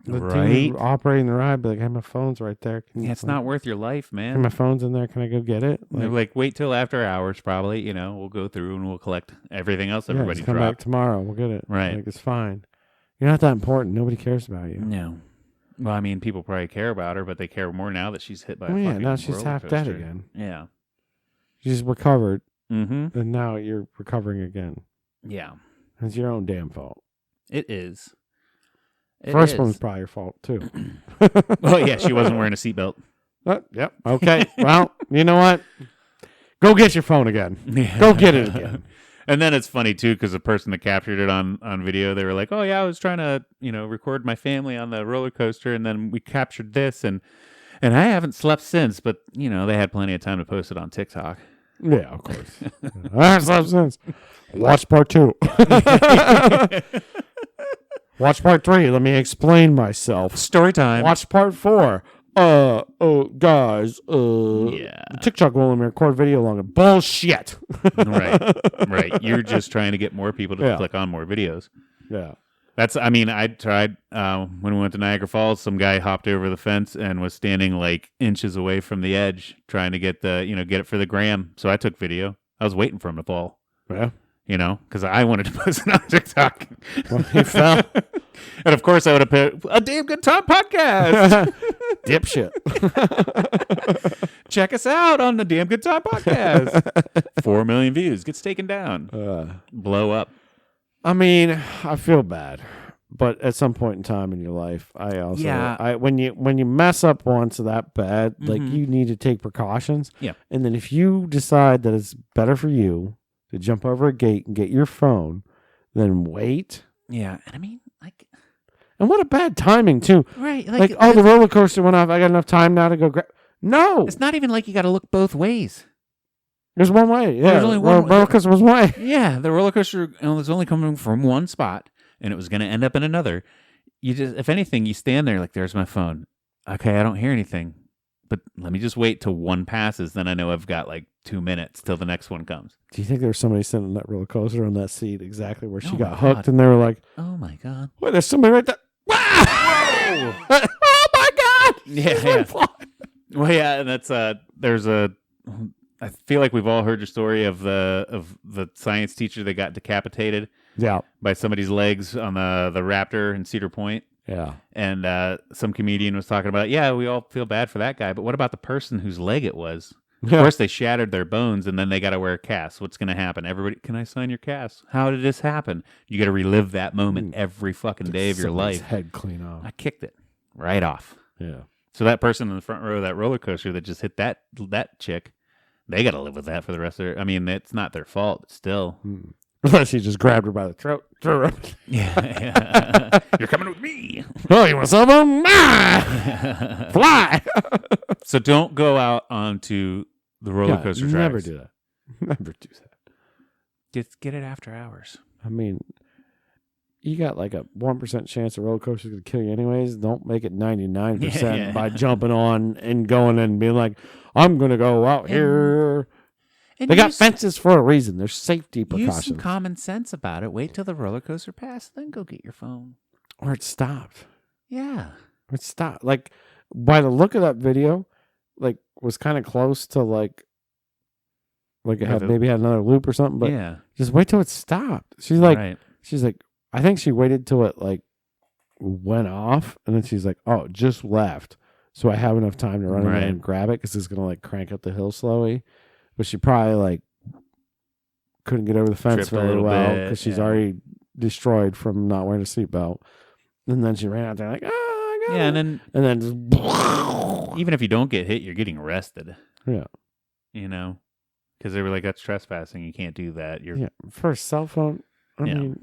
Speaker 1: dude operating the ride? Be like, hey, my phone's right there.
Speaker 2: It's not worth your life, man.
Speaker 1: Hey, my phone's in there. Can I go get it?
Speaker 2: Like, wait till after hours, probably. We'll go through and we'll collect everything else everybody
Speaker 1: come
Speaker 2: dropped.
Speaker 1: Back tomorrow. We'll get it.
Speaker 2: Right.
Speaker 1: Like, it's fine. You're not that important. Nobody cares about you.
Speaker 2: No. Well, I mean, people probably care about her, but they care more now that she's hit by a fucking
Speaker 1: now she's half
Speaker 2: coaster.
Speaker 1: dead again.
Speaker 2: Yeah.
Speaker 1: She's recovered.
Speaker 2: Mm-hmm.
Speaker 1: And now you're recovering again.
Speaker 2: Yeah.
Speaker 1: It's your own damn fault.
Speaker 2: It is.
Speaker 1: First one was probably your fault, too.
Speaker 2: Well, yeah, she wasn't wearing a seatbelt.
Speaker 1: Yep. Okay. Well, you know what? Go get your phone again. Go get it again.
Speaker 2: And then it's funny too because the person that captured it on video, they were like, "Oh yeah, I was trying to record my family on the roller coaster, and then we captured this, and I haven't slept since." But they had plenty of time to post it on TikTok.
Speaker 1: Yeah, of course. I haven't slept since. Watch part 2. Watch part 3. Let me explain myself.
Speaker 2: Story time.
Speaker 1: Watch part 4. Guys, TikTok won't let me record video longer. Bullshit.
Speaker 2: Right. You're just trying to get more people to click on more videos.
Speaker 1: Yeah.
Speaker 2: I tried when we went to Niagara Falls. Some guy hopped over the fence and was standing like inches away from the edge, trying to get get it for the gram. So I took video. I was waiting for him to fall.
Speaker 1: Yeah.
Speaker 2: Because I wanted to post it on TikTok.
Speaker 1: Well, he fell.
Speaker 2: And of course, I would have put a Damn Good Time podcast.
Speaker 1: Dipshit.
Speaker 2: Check us out on the Damn Good Time podcast. 4 million views. Gets taken down. Blow up.
Speaker 1: I mean, I feel bad, but at some point in time in your life, when you mess up once that bad, like you need to take precautions.
Speaker 2: Yeah.
Speaker 1: And then if you decide that it's better for you to jump over a gate and get your phone, then wait.
Speaker 2: Yeah. And I mean,
Speaker 1: and what a bad timing too.
Speaker 2: Right.
Speaker 1: The roller coaster went off. I got enough time now to go grab. No.
Speaker 2: It's not even like you got to look both ways.
Speaker 1: There's one way. Yeah.
Speaker 2: There's only one
Speaker 1: roller coaster was one way.
Speaker 2: Yeah. The roller coaster was only coming from one spot and it was going to end up in another. If anything, you stand there like, there's my phone. Okay. I don't hear anything, but let me just wait till one passes. Then I know I've got like 2 minutes till the next one comes.
Speaker 1: Do you think there was somebody sitting on that roller coaster on that seat exactly where she got hooked and they were like,
Speaker 2: oh my God.
Speaker 1: Wait, there's somebody right there. Whoa! Oh my God!
Speaker 2: Yeah. Well, yeah, and that's I feel like we've all heard the story of the science teacher that got decapitated.
Speaker 1: Yeah.
Speaker 2: By somebody's legs on the Raptor in Cedar Point.
Speaker 1: Yeah.
Speaker 2: And some comedian was talking about, we all feel bad for that guy, but what about the person whose leg it was? Of course, they shattered their bones, and then they got to wear a cast. What's going to happen? Everybody, can I sign your cast? How did this happen? You got to relive that moment every fucking day of your life.
Speaker 1: Head clean off.
Speaker 2: I kicked it right off.
Speaker 1: Yeah.
Speaker 2: So that person in the front row of that roller coaster that just hit that chick, they got to live with that for the rest of their. I mean, it's not their fault. Still.
Speaker 1: Unless he just grabbed her by the throat.
Speaker 2: Yeah. You're coming with me.
Speaker 1: Oh, you want some? Fly.
Speaker 2: So don't go out onto the roller coaster tracks.
Speaker 1: Never do that. Never do that.
Speaker 2: Just get it after hours.
Speaker 1: I mean, you got like a 1% chance a roller coaster is going to kill you anyways. Don't make it 99% by jumping on and going and being like, I'm going to go out here. And they got fences for a reason. There's safety precautions.
Speaker 2: Use some common sense about it. Wait till the roller coaster passes, then go get your phone.
Speaker 1: Or it stopped.
Speaker 2: Yeah.
Speaker 1: Or it stopped. Like, by the look of that video, like, was kind of close to like it had maybe had another loop or something, but just wait till it stopped. She's like, I think she waited till it like went off, and then she's like, oh, it just left. So I have enough time to run in and grab it because it's going to like crank up the hill slowly. But she probably like couldn't get over the fence very well because she's already destroyed from not wearing a seatbelt. And then she ran out there like, oh, I got it. And then just
Speaker 2: even if you don't get hit, you're getting arrested.
Speaker 1: Yeah.
Speaker 2: Because they were like, that's trespassing. You can't do that.
Speaker 1: For a cell phone, I mean,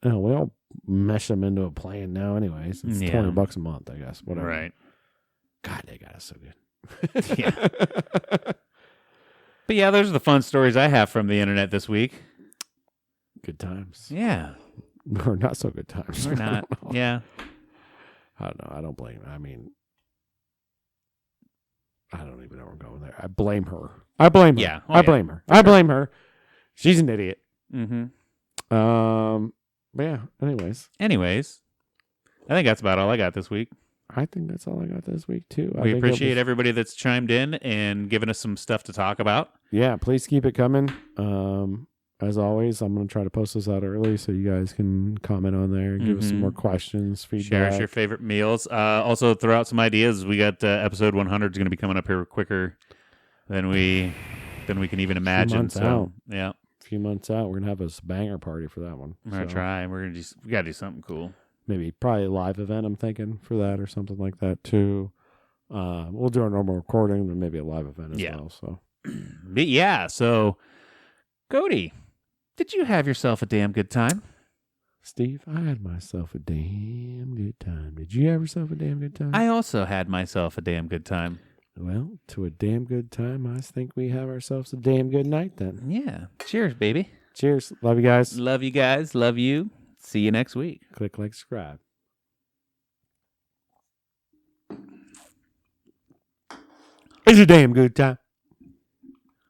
Speaker 1: we all mesh them into a plan now anyways. It's $20 a month, I guess. Whatever.
Speaker 2: Right.
Speaker 1: God, they got us so good.
Speaker 2: Yeah. But those are the fun stories I have from the internet this week.
Speaker 1: Good times.
Speaker 2: Yeah.
Speaker 1: Or not so good times.
Speaker 2: Or not. Yeah.
Speaker 1: I don't know. I don't blame her. I mean, I don't even know where I'm going there. I blame her. I blame her.
Speaker 2: Yeah.
Speaker 1: I blame her. I blame her. She's an idiot.
Speaker 2: Mm-hmm.
Speaker 1: But yeah, anyways.
Speaker 2: I think that's about all I got this week.
Speaker 1: I think that's all I got this week, too.
Speaker 2: We appreciate everybody that's chimed in and given us some stuff to talk about.
Speaker 1: Yeah, please keep it coming. As always, I'm going to try to post this out early so you guys can comment on there and give us some more questions, feedback.
Speaker 2: Share us your favorite meals. Also, throw out some ideas. We got episode 100 is going to be coming up here quicker than we can even imagine.
Speaker 1: Out.
Speaker 2: Yeah.
Speaker 1: A few months out, we're going to have a banger party for that one.
Speaker 2: We're going to try. We got to do something cool.
Speaker 1: Maybe probably a live event, I'm thinking, for that or something like that, too. We'll do our normal recording and maybe a live event as well. So,
Speaker 2: so Cody, Did you have yourself a damn good time?
Speaker 1: Steve, I had myself a damn good time. Did you have yourself a damn good time?
Speaker 2: I also had myself a damn good time.
Speaker 1: Well, to a damn good time, I think we have ourselves a damn good night then.
Speaker 2: Yeah. Cheers, baby.
Speaker 1: Cheers. Love you guys.
Speaker 2: Love you guys. Love you. See you next week.
Speaker 1: Click like, subscribe. It's a damn good time.